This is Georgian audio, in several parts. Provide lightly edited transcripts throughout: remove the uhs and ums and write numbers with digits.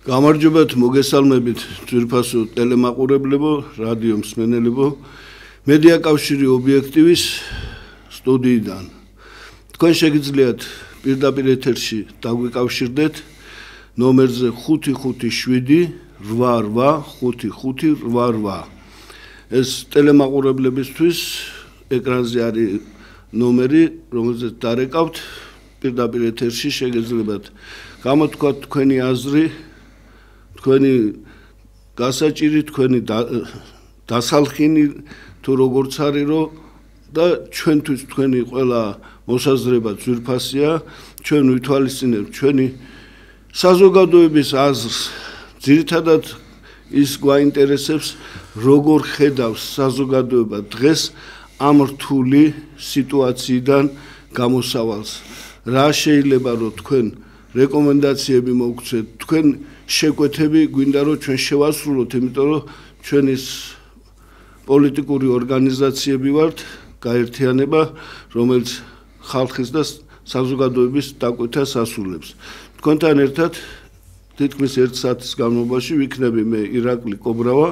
გამარჯობათ მოგესალმებით ძვირფასო ტელემაყურებლებო, რადიო მსმენელებო, მედია კავშირი ობიექტივის სტუდიიდან. თქვენ შეგიძლიათ პირდაპირ ეთერში დაგვიკავშირდეთ ნომერზე 557 88 ეს ტელემაყურებლებისთვის ეკრანზე არის ნომერი, რომელზეც დარეკავთ პირდაპირ ეთერში შეგიძლიათ გამოთქვათ თქვენი აზრი, თქვენი გასაჭირი, თქვენი დასალხინი თუ როგორც არის რომ და ჩვენთვის თქვენი ყველა მოსაზრება ძვირფასია, ჩვენ ვითვალისწინებთ ჩვენი საზოგადოების აზრს, ძირითადად ის გვაინტერესებს, როგორ ხედავს საზოგადოება დღეს ამ რთული სიტუაციიდან გამოსავალს. რა შეიძლება რომ თქვენ რეკომენდაციები მოგცეთ, თქვენ შეკვეთები გვინდა რომ ჩვენ შევასრულოთ, იმიტომ რომ ჩვენ ის პოლიტიკური ორგანიზაციები ვართ, გაერთიანება, რომელიც ხალხის და საზოგადოების დაკვეთას ასრულებს. თქვენთან ერთად თითქმის 1 საათის განმავლობაში ვიქნები მე ირაკლი კობრავა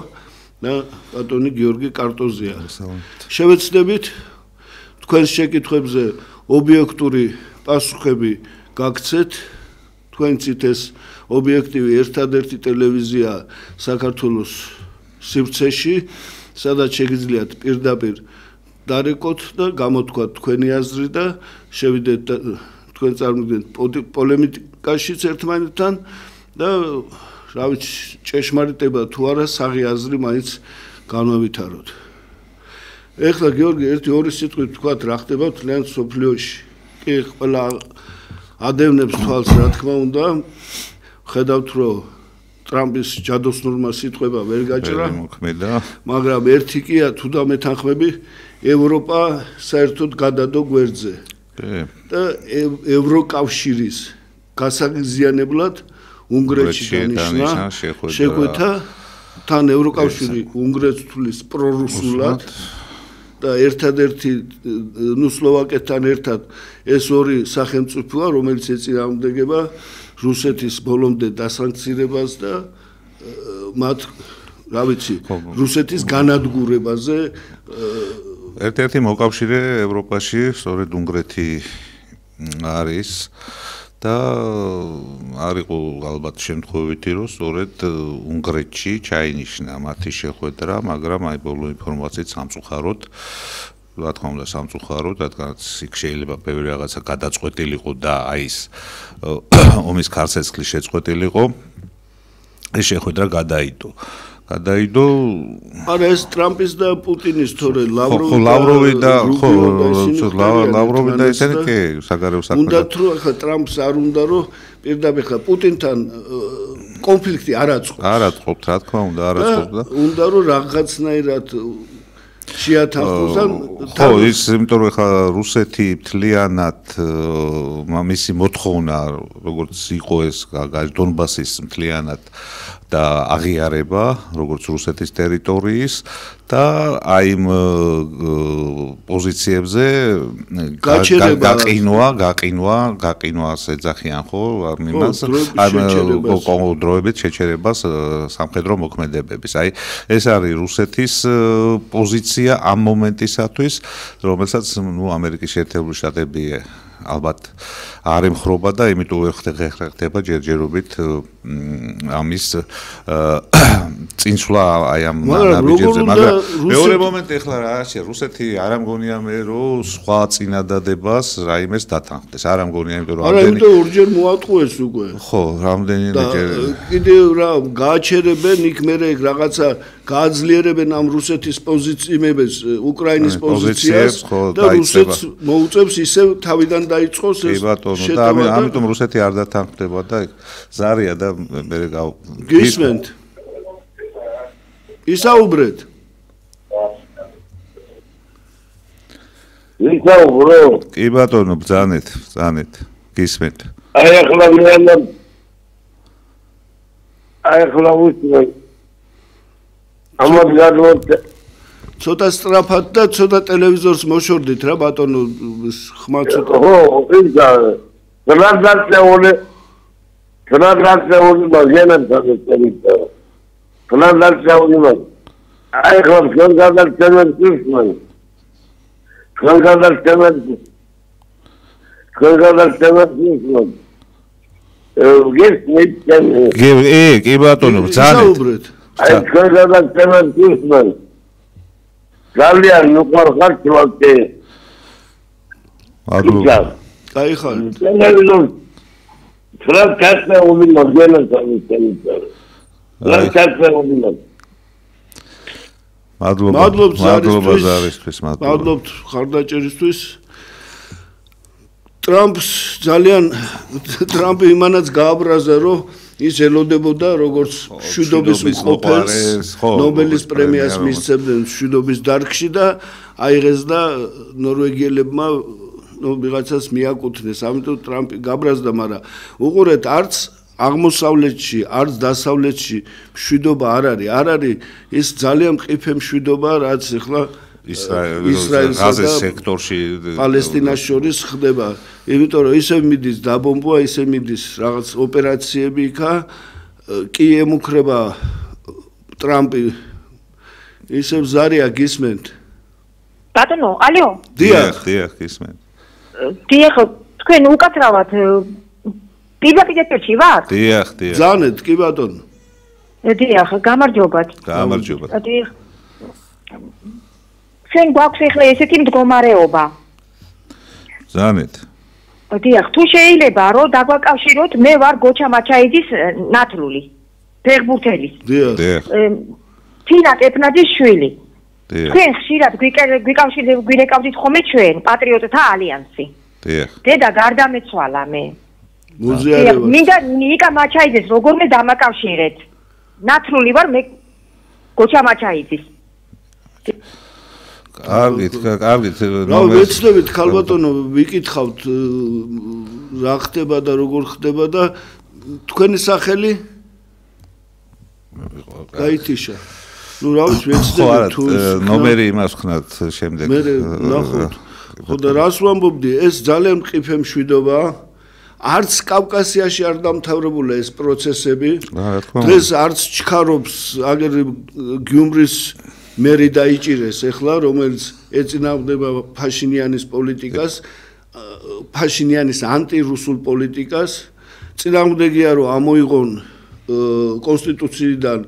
და ბატონი გიორგი კარტოზია. შევეცდებით თქვენს შეკითხვებზე ობიექტური პასუხები გაგცეთ. თქვენცით ეს ობიექტივი ერთადერთი ტელევიზია საქართველოს სივრცეში, სადაც შეგიძლიათ პირდაპირ დარეკოთ და გამოთქვათ თქვენი აზრი და შევიდეთ თქვენ წარმოგიდგენთ პოლემიკაშიც ერთმანეთთან და რა ვიცი, ჭეშმარიტება თუ არა, საღი აზრი მაინც განვავითაროთ. ეხლა გიორგი, 1-2 სიტყვით თქვათ რა ხდება მთლიან მსოფლიოში. კი, ყველა ადევნებს თვალს, რა თქმა უნდა, ხედავთ რომ ტრამპის ჯადოსნურმა სიტყვება ვერ გაჭრა, მაგრამ ერთი კია თუ დამეთანხმები, ევროპა საერთოდ გადადო გვერდზე. და ევროკავშირის გასაგზიანებლად უნგრეთში დანიშნა შეკვეთა, თან ევროკავშირი უნგრეთს თulis პრორუსულად და ერთადერთი სლოვაკეთთან ერთად ეს ორი სახელმწიფოა, რომელიც ეწინააღმდეგება რუსეთის ბოლომდე დასანქცირებას და მათ, რა ვიცი, რუსეთის განადგურებაზე. ერთ-ერთი მოკავშირე ევროპაში სწორედ უნგრეთი არის და არ იყო ალბათ შემთხვევითი, რომ სწორედ უნგრეთში ჩაინიშნა მათი შეხვედრა, მაგრამ აი ბოლო ინფორმაციით სამწუხაროდ, რა თქმა უნდა სამწუხაროდ, რადგანაც იქ შეიძლება ბევრი რაღაცა გადაწყვეტილიყო და აი ეს ომის ქარცეცხლი შეწყვეტილიყო, ეს შეხვედრა გადაიდო. არა, ეს ტრამპის და პუტინის თორე ლავროვი და ესენი კი საგარეო საქმეთა. უნდათ რომ ახლა ტრამპს არ უნდა რომ პირდაპირ ხა პუტინთან კონფლიქტი არ აწყობთ, რა თქმა უნდა, არ აწყობთ და უნდა რომ რაღაცნაირად შეათანხმოს და ხო, ის იმიტომ რომ ხა რუსეთი მთლიანად მისი მოთხოვნა, როგორც იყო ეს დონბასის მთლიანად და აღიარება, როგორც რუსეთის ტერიტორიის და აი იმ პოზიციებზე გაყინვას ეძახიან ხო, იმას, დროებით შეჩერებას სამხედრო მოქმედებების. აი ეს არის რუსეთის პოზიცია ამ მომენტისათვის, რომელსაც ამერიკის შეერთებული შტატები ალბათ არ ემხრობა და იმიტომ ვერ ხდება ჯერჯერობით ამის წინსვლა აი ამ ნაბიჯებზე, მაგრამ მეორე მომენტი ახლა რა არის, რუსეთი არ ამგონია მე რომ სხვა წინადადებას რაიმეს დათანხმდეს, არ ამგონია, იმიტომ რომ ამდენი ორჯერ მოატყუეს უკვე. ხო, რამდენიმეჯერ კიდევ რა გააჩერებენ იქ მერე რაღაცა გააძლიერებენ ამ რუსეთის პოზიციებს, უკრაინის პოზიციას და რუსეთს მოუწევს ისევ თავიდან დაიწყოს ეს შეტევა და ამიტომ რუსეთი არ დათანხმდება და ზარია და მე გისმენთ ისაუბრეთ კი ბატონო, ბრძანეთ გისმენთ. აი ახლა ვუსწრებ ამათ გადმოთ ცოტა სწრაფად და ცოტა ტელევიზორს მოშორდით რა ბატონო, ხმა ცოტა. ხო, ისა. Translațiunii mă vienă să ne țină. Translațiunii mă. Ai că translațiunii mă. Translațiunii mă. კი ბატონო, ბრძანეთ. აი translațiunii mă. ძალიან უყვარხარ ჩვენთი. მადლობა. აი ხარ. Translațiunii mă vienă să ne țină. Translațiunii mă. მადლობა ზარისთვის, მადლობთ ხარდაჭერისთვის. ტრამპი იმანაც გააბრაზა, რომ ის ელოდებოდა როგორც მშვიდობის მყოფელს, ნობელის პრემიას მისცემდნენ მშვიდობის დარგში და აიღეს და ნორვეგიელებმა ვიღაცას მიაკუთვნეს. ამიტომ ტრამპი გაბრაზდა, მაგრამ უყურეთ, არც აღმოსავლეთში, არც დასავლეთში მშვიდობა არ არის ის ძალიან მყიფე მშვიდობა, რაც ახლა ისრაელსა და სექტორში პალესტინას შორის ხდება. იმიტომ რომ ისევ მიდის დაბომბვა, ისევ მიდის რაღაც ოპერაციები იქა, კი ემუქრება ტრამპი. ისევ ზარია გისმენთ. ბატონო, ალო? დიახ, გისმენთ. დიახ, თქვენ უკაცრავად პირდაპირ ვარ? დიახ. ზანეთ, კი ბატონო. დიახ, გამარჯობათ. დიახ. ჩვენ გვაქვს ახლა ესეთი მდგომარეობა. ზანეთ. დიახ, თუ შეიძლება რომ დაგვაკავშიროთ, მე ვარ გოჩა მაჩაიძის ნათლული, ფეხბურთელის. დიახ. თინა კეპნაძის შვილი. დიახ. თქვენ ხშირად გვირეკავდით ხოლმე ჩვენ, პატრიოტთა ალიანსი. დიახ. დედა გარდამეცვალა მე. მუზეუმი. მინდა ნიკა მაჩაიძეს როგორმე დამაკავშირეთ. ნათლული ვარ მე გოჩა მაჩაიძის. კარგით. რა ვეცდებით ქალბატონო, ვიკითხავთ რა ხდება და როგორ ხდება და თქვენი სახელი? გაითიშა. ნუ რა ვიცი ვეცდებით თუ ნომერი იმას ხნათ შემდეგ. მე ნახოთ. ხო და რას ვამბობდი, ეს ძალიან მყიფე მშვიდობაა. არც კავკასიაში არ დამთავრებულა ეს პროცესები. დღეს არც ჩქარობს აგერ გიუმრის მერი დაიჭირეს ახლა, რომელიც ეწინააღმდება ფაშინიანის პოლიტიკას, ფაშინიანის ანტირუსულ პოლიტიკას. წინააღმდეგია რომ ამოიღონ კონსტიტუციიდან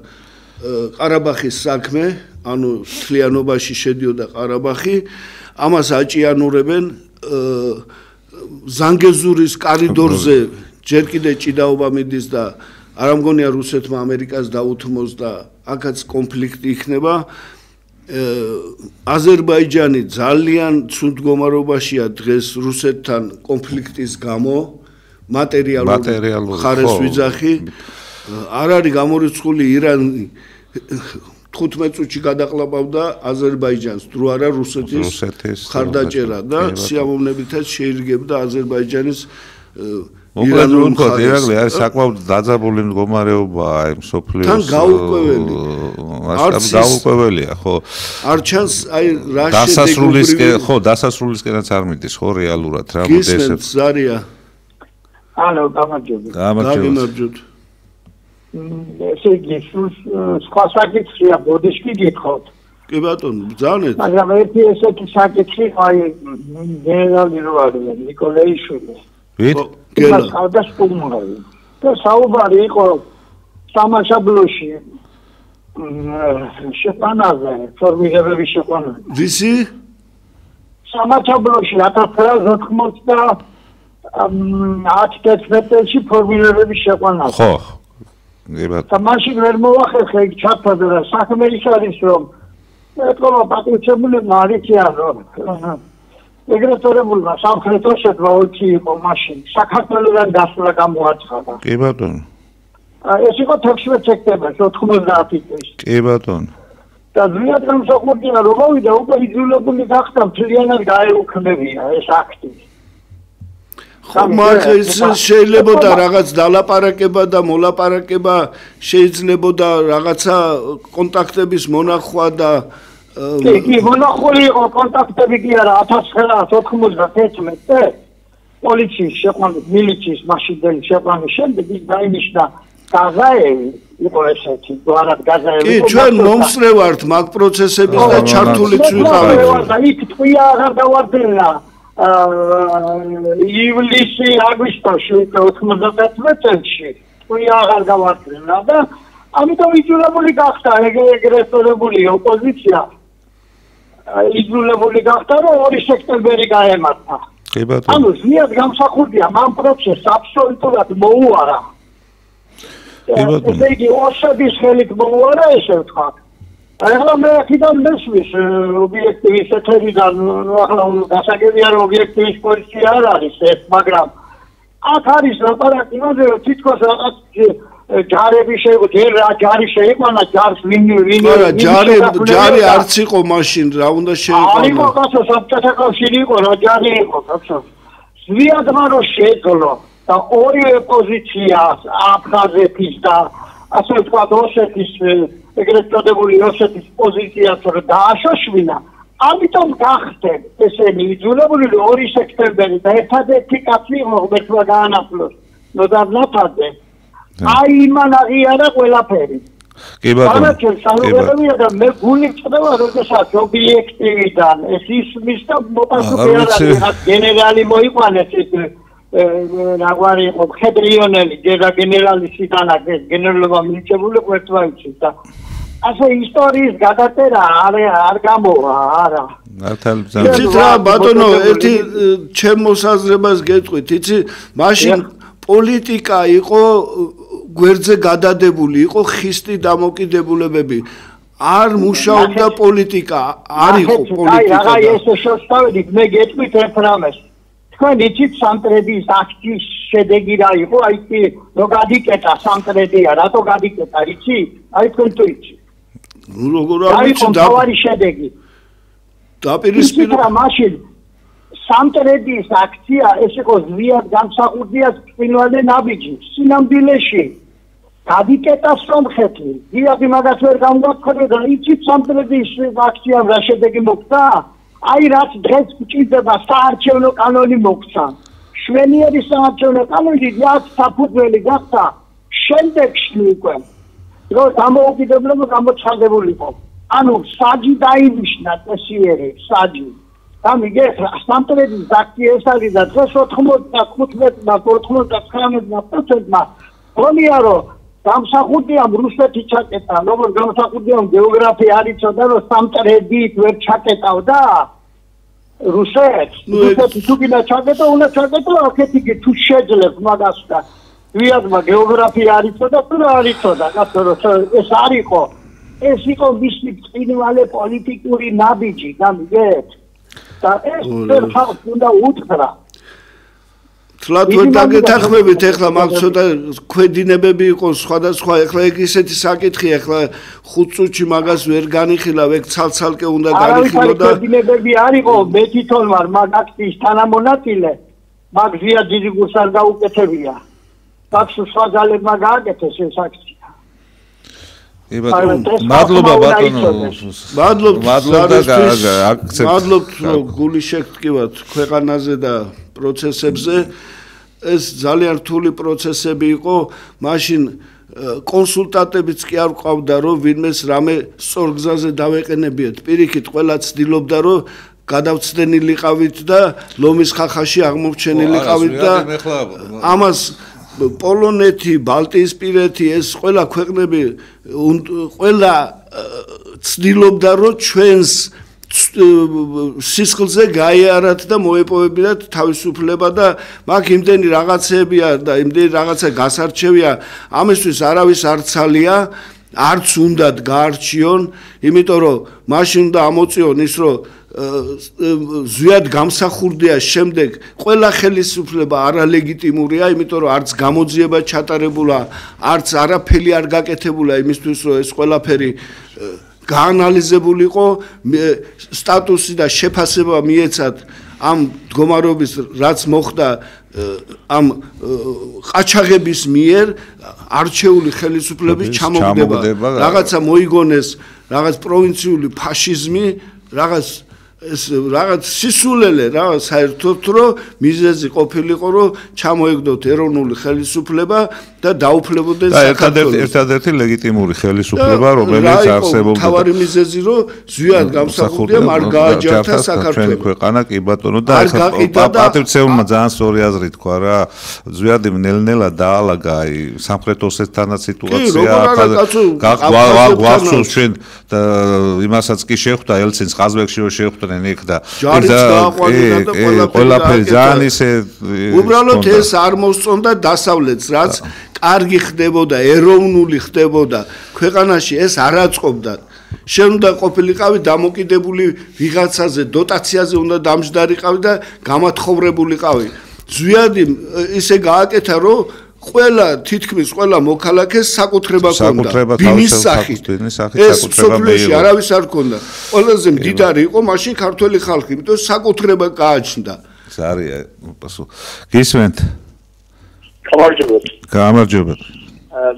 ყარაბახის საქმე, ანუ თლიანობაში შედიოდა ყარაბახი, ამას აჭიანურებენ ზანგეზურის კორიდორზე ჯერ კიდე ჭიდაობა მიდის და არ ამგონია რუსეთმა ამერიკას დაუთმოს და აქაც კონფლიქტი იქნება. აზერბაიჯანი ძალიან ცუდ მდგომარეობაშია დღეს რუსეთთან კონფლიქტის გამო, მატერიალურ ხარეს ვიძახი. არ არის გამორიცხული ირანი 15 წუთში გადაყლაპავდა აზერბაიჯანს, თუ არა რუსეთის ხარდაჭერა და სიამოვნებითაც შეირგებდა აზერბაიჯანის ირანულ მხარეს. არის საკმაოდ დაძაბული მდგომარეობა აი მსოფლიოს. თან გაურკვეველი. გაურკვეველია, ხო. არ ჩანს აი რა შედეგობრივი. დასასრულისკენაც არ მიდის, ხო, რეალურად რა მოდი ესე. გისმენთ ზარია. ალო, გამარჯობა. გამარჯობთ. ესე იგი, სხვა საკითხია, ბოდიშკი გითხოთ. კი ბატონო, ბრძანეთ. მაგრამ ერთი ესეთი საკითხი, აი, გენერალი რო არის, ნიკოლაიშვილი. ვით? გელა. ხალხს პუმარი. და საუბარი იყო სამაშაბლოში. შეყვანაზე, ფორმირების შეყვანაზე. ვისი? სამაშაბლოში 1910 წელს ფორმირების შეყვანაზე. ხო. და მაშინ ვერ მოახერხე იქ ჩათვალე და საქმე ის არის რომ ეთქობა პატრიოტები მარიციან რომ ეგრეთორებულმა სამხრეთო შეძლოთი იყო მაშინ საქართველოსთან დასვლა გამოაცხადა. კი ბატონო. ეს იყო 16 სექტემბერს 90 წელს. კი ბატონო. და ზრიად გამოსახულია რომ მოვიდა უკვე იძულებული გახდა მთლიანად გაეუქმებია ეს აქტი. მაგ შეიძლებოდა რაღაც დალაპარაკება და მოლაპარაკება, შეიძლებოდა რაღაცა კონტაქტების მონახვა და კი, მონახული იყო კონტაქტები კი არა 1991 წელს პოლიციის შეყვანის, მილიციის მაშინდელი შეყვანის შემდეგ ის დაინიშნა გაზაევი, იყო ესეთი, გვარად გაზაევი. კი, ჩვენ მომსწრე ვართ მაგ პროცესების და ჩართულიც ვიყავით. და იქ თქვია აღარ დავარდენა ივლისი, აგვისტოში 91 თქვია აღარ დავარდენა და ამიტომ იძულებული გახდა ეგრესორებული ოპოზიცია. იძულებული გახდა რომ 2 სექტემბერი გაემართა. კი ბატონო. ანუ ზიად გამსახურდია მან პროცესს აბსოლუტურად მოუარა. ესე იგი ოსების ხელით მოუარა ესე ვთქვა. ახლა მე აქედან მესმის ობიექტივის ეთერიდან ახლა გასაგებია რომ ობიექტივის პოზიცია არ არის ეს, მაგრამ აქ არის ლაპარაკი იმაზე რომ თითქოს რაღაც ჯარები შეიყვანა, ჯარი შეიყვანა, ჯარს ვინ არა, ჯარი არც იყო მაშინ, რა უნდა შეიყვანა. არ იყო კაცო, საბჭოთა კავშირი იყო, რა ჯარი იყო, კაცო. ზვიადმა რომ შეძლო და ორივე პოზიციას აფხაზეთის და ასე ვთქვათ ოსეთის ეგრეთ წოდებული ოსეთის პოზიციას რომ დააშოშმინა, ამიტომ გახდნენ ესენი იძულებული 2 სექტემბერი და ერთადერთი კაცი იყო ღმერთმა გაანაწილოს ნოდარ ნათაძე. აი იმან აღიარა ყველაფერი. კი ბატონო. სამაგერია და მე გული წდება როდესაც ობიექტივიდან ეს ისმის და მოპასუხე არ არის გენერალი მოიყვანეს ეს რაგვარი იყო ხედრიონელი და გენერალი სიტანაკე გენერალობა მიიჩებული ყვერტვაიცის და ასე ისტორიის გადაწერა არ გამოვა არა იცით რა ბატონო ერთი ჩემ მოსაზრებას გეტყვით იცი მაშინ პოლიტიკა იყო გვერდზე გადადებული იყო ხისტი დამოკიდებულებები არ მუშაობდა პოლიტიკა არ იყო პოლიტიკა აი ესე შევსწავლით მე გეტყვით ერთ რამეს თქვენ იცით სამტრედის აქციის შედეგი რა იყო აი კი რო გადიკეტა სამტრედია რატო გადიკეტა იცი აი თქვენ თუ იცით ნუ როგორ არ ვიცი დავარი შედეგი დაპირისპირდა მაშინ სამტრედის აქცია ეს იყო ზვიად გამსახურდია წინვალე ნაბიჯი სინამდვილეში გადიკეტა სომხეთი დიახი მაგას ვერ გამგვაქრდა იცით სამტრედის აქციამ რა შედეგი მოხდა აი რაც დღეს გჭირდება საარჩევნო კანონი მოხდა შვენიერი საარჩევნო კანონი რაც საფუძველი გახდა შემდეგში უკვე რომ დამოუკიდებლობა გამოცხადებულიყო ანუ საჯი დაინიშნა წესიერი საჯი გამიგეთ სამტრედის აქცია ეს არის და დღეს 95-მა 99%-მა გონია რომ გამსახურდია რუსეთი ჩაკეტა როგორც გამსახურდია გეოგრაფია არ იცოდა რომ სამტრედით ვერ ჩაკეტავდა რუსეთი თუ კიდე ჩაკეტა უნდა ჩაკეტო აქეთი კი თუ შეძლებს მაგას და ვიადმა გეოგრაფია არ იცოდა თუ რა არ იცოდა კაცო ეს არ იყო ეს იყო მისი წინვალე პოლიტიკური ნაბიჯი გამიგეთ და ეს ხალხს უნდა უთხრა თლათ ვერ დაგეთანხმებით ეხლა მაგ ცოტა ქვედინებები იყო სხვადასხვა ეხლა ეგ ისეთი საკითხი ეხლა 5 წუთში მაგას ვერ განიხილავ ეგ ცალ-ცალკე უნდა განიხილო და ქვედინებები არ იყო მე თვითონ ვარ მაგ აქციის თანამონაწილე მაგ ზია დიდი გულს არ გაუკეთებია ბაქს სხვა ძალებმა გააკეთეს ეს აქცია მადლობა ბატონო მადლობთ რომ გული შეგტკივათ ქვეყანაზე და პროცესებზე ეს ძალიან რთული პროცესები იყო მაშინ კონსულტანტებიც კი არ ყავდა რომ ვინმეს რამე სწორ გზაზე დავეყენებიათ პირიქით ყველა ცდილობდა რომ გადავცდენილიყავით და ლომის ხახაში აღმოჩენილიყავით და ამას პოლონეთი, ბალტიისპირეთი ეს ყველა ქვეყნები ყველა ცდილობდა რომ ჩვენს სისხლზე გაიარათ და მოეპოვებინათ თავისუფლება და მაგ იმდენი რაღაცებია და იმდენი რაღაცა გასარჩევია ამისთვის არავის არ ცალია არც უნდათ გაარჩიონ იმიტომ რომ მაშინ უნდა ამოწიონ ის რომ ზვიად გამსახურდია შემდეგ ყველა ხელისუფლება არალეგიტიმურია იმიტომ რომ არც გამოძიება ჩატარებულა არც არაფერი არ გაკეთებულა იმისთვის რომ ეს ყველაფერი გაანალიზებულიყო სტატუსი და შეფასება მიეცათ ამ მდგომარეობის რაც მოხდა ამ ყაჩაღების მიერ არჩეული ხელისუფლების ჩამოგდება რაღაცა მოიგონეს რაღაც პროვინციული ფაშიზმი რაღაც ეს რაღაც სისულელე რა საერთოდ რომ მიზეზი ყოფილიყო რომ ჩამოეგდოთ ეროვნული ხელისუფლება და დაუფლებოდნენ საქართველოს ერთადერთი ლეგიტიმური ხელისუფლება რომელიც არსებობდა თავარი მიზეზი რომ ზვიად გამსახურდია არ გააჯართა საქართველოს ქვეყანა კი ბატონო და პატრიციულმა ძალიან სწორი აზრი თქვა რა ზვიადი ნელ-ნელა დაალაგა აი სამხრეთ ოსეთთანაც სიტუაცია გვახსოვს ჩვენ და იმასაც კი შეხვდა ელცინს ყაზბეგში რომ შეხვდნენ იქ და ყველაფერი ძალიან ისე უბრალოდ ეს არ მოსწონდა დასავლეთს რაც კარგი ხდებოდა ეროვნული ხდებოდა ქვეყანაში ეს არ აწყობდა შენ უნდა ყოფილიყავი დამოკიდებული ვიღაცაზე დოტაციაზე უნდა დამჯდარიყავი და გამათხოვრებულიყავი ზვიადი ისე გააკეთა რომ თითქმის ყველა მოქალაქეს საკუთრება ჰქონდა ბინის სახით ეს სოფლიოში არავის არ ჰქონდა ყველაზე მდიდარი იყო მაშინ ქართველი ხალხი იმიტომ საკუთრება გააჩნდა ზარია გისმენთ გამარჯობა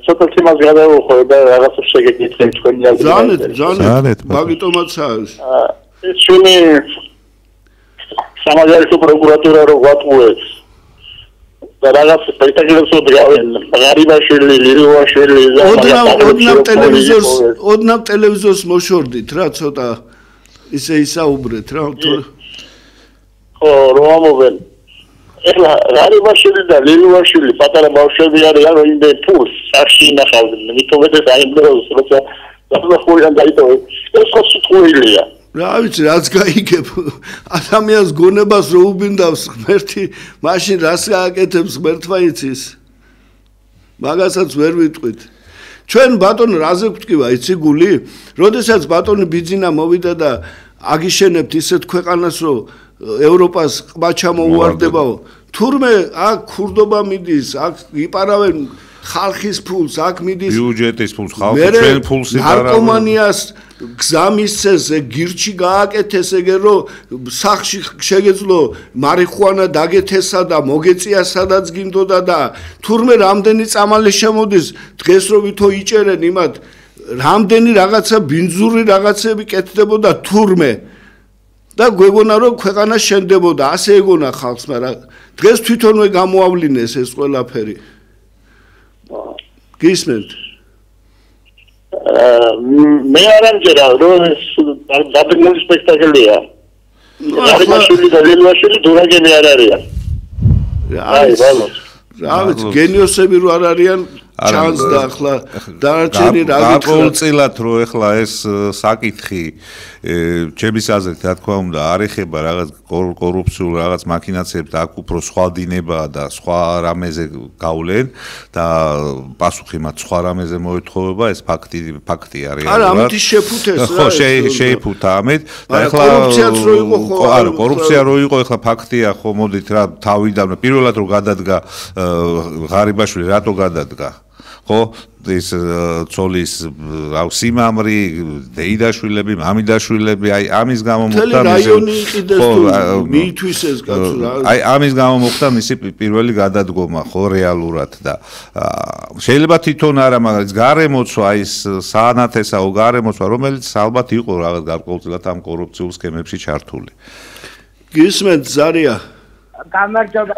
ცოტა თემას გადავუხო და რაღაცა შეგეკითხე თქვენი აზრი ზანეთ მაგიტომაცაა ეს ჩვენი სამაგერტო პროკურატურა რო გვატყუებს და რაღაც სპექტაკლებს უდრიავენ ღარიბაშვილი, ლირივაშვილი ოდნავ ტელევიზორს მოშორდით რა ცოტა ისე ისაუბრეთ რა ხო რომ ამოვენ ეხლა ღარიბაშვილი და ლირივაშვილი პატარა ბავშვები არიან რომ იმდენ ფულს სახში ინახავდნენ მithometes აი დროს როცა დაბახურიდან დაიტოვე ეს ხო სიტყვილია რა ვიცი რაც გაიგებ ადამიანს გონებას რო უბინდავს ღმერთი მაშინ რას გააკეთებს ღმერთმა იცის მაგასაც ვერ ვიტყვით ჩვენ ბატონო რაზე გვტკივა იცი გული როდესაც ბატონი ბიძინა მოვიდა და აგიშენებთ ისეთ ქვეყანას რომ ევროპას ყბა ჩამოუვარდებაო თურმე აქ ქურდობა მიდის აქ იპარავენ ხალხის ფულს აქ მიდის ბიუჯეტის ფულს ხალხი ჩვენ ფულს იპარავენ ნარკომანიას გზამისცეს გირჩი გააკეთეს ეგე რომ სახში შეგეძლო მარიხუანა დაგეთესა და მოგეწია სადაც გინდოდა და თურმე რამდენი წამალი შემოდის დღეს რომ ვითო იჭერენ იმათ რამდენი რაღაცა ბინძური რაღაცები კეთდებოდა თურმე და გვეგონა რომ ქვეყანა შენდებოდა ასე ეგონა ხალხს მაგრამ დღეს თვითონვე გამოავლინეს ეს ყველაფერი გისმენთ მე არ ამჯერა რომ დაბინული სპექტაკლია ღარიბაშვილი და ლირივაშვილი დურაგენი არ არიან რა ვიცი გენიოსები რო არ არიან ჩანს და ახლა დარჩენი რა გითხრათ გაყოლწილად რო ახლა ეს საკითხი ჩემის აზრით რა თქმა უნდა არ ეხება რაღაც კორუფციულ რაღაც მაქინაციებს და აქ უფრო სხვა დინებაა და სხვა რამეზე გავლენ და პასუხი მათ სხვა რამეზე მოეთხოვება ეს ფაქტი არის არა ამით შეფუთეს ხო შეიფუთა ამით და ახლა კორუფცია რო იყო ახლა ფაქტია ხო მოდით რა თავიდან პირველად რო გადადგა ღარიბაშვილი რატო გადადგა ხო ეს ცოლის სიმამრი დეიდაშვილები მამიდაშვილები აი ამის გამო მოხდა მიითვისეს კაცო რა აი ამის გამო მოხდა მისი პირველი გადადგომა ხო რეალურად და შეიძლება თვითონ არა მაგრამ გარემოცვა ის საანათესაო გარემოცვა რომელიც ალბათ იყო რაღაც გარკვეულწილად ამ კორუფციულ სქემებში ჩართული გისმენთ ზარია გამარჯობა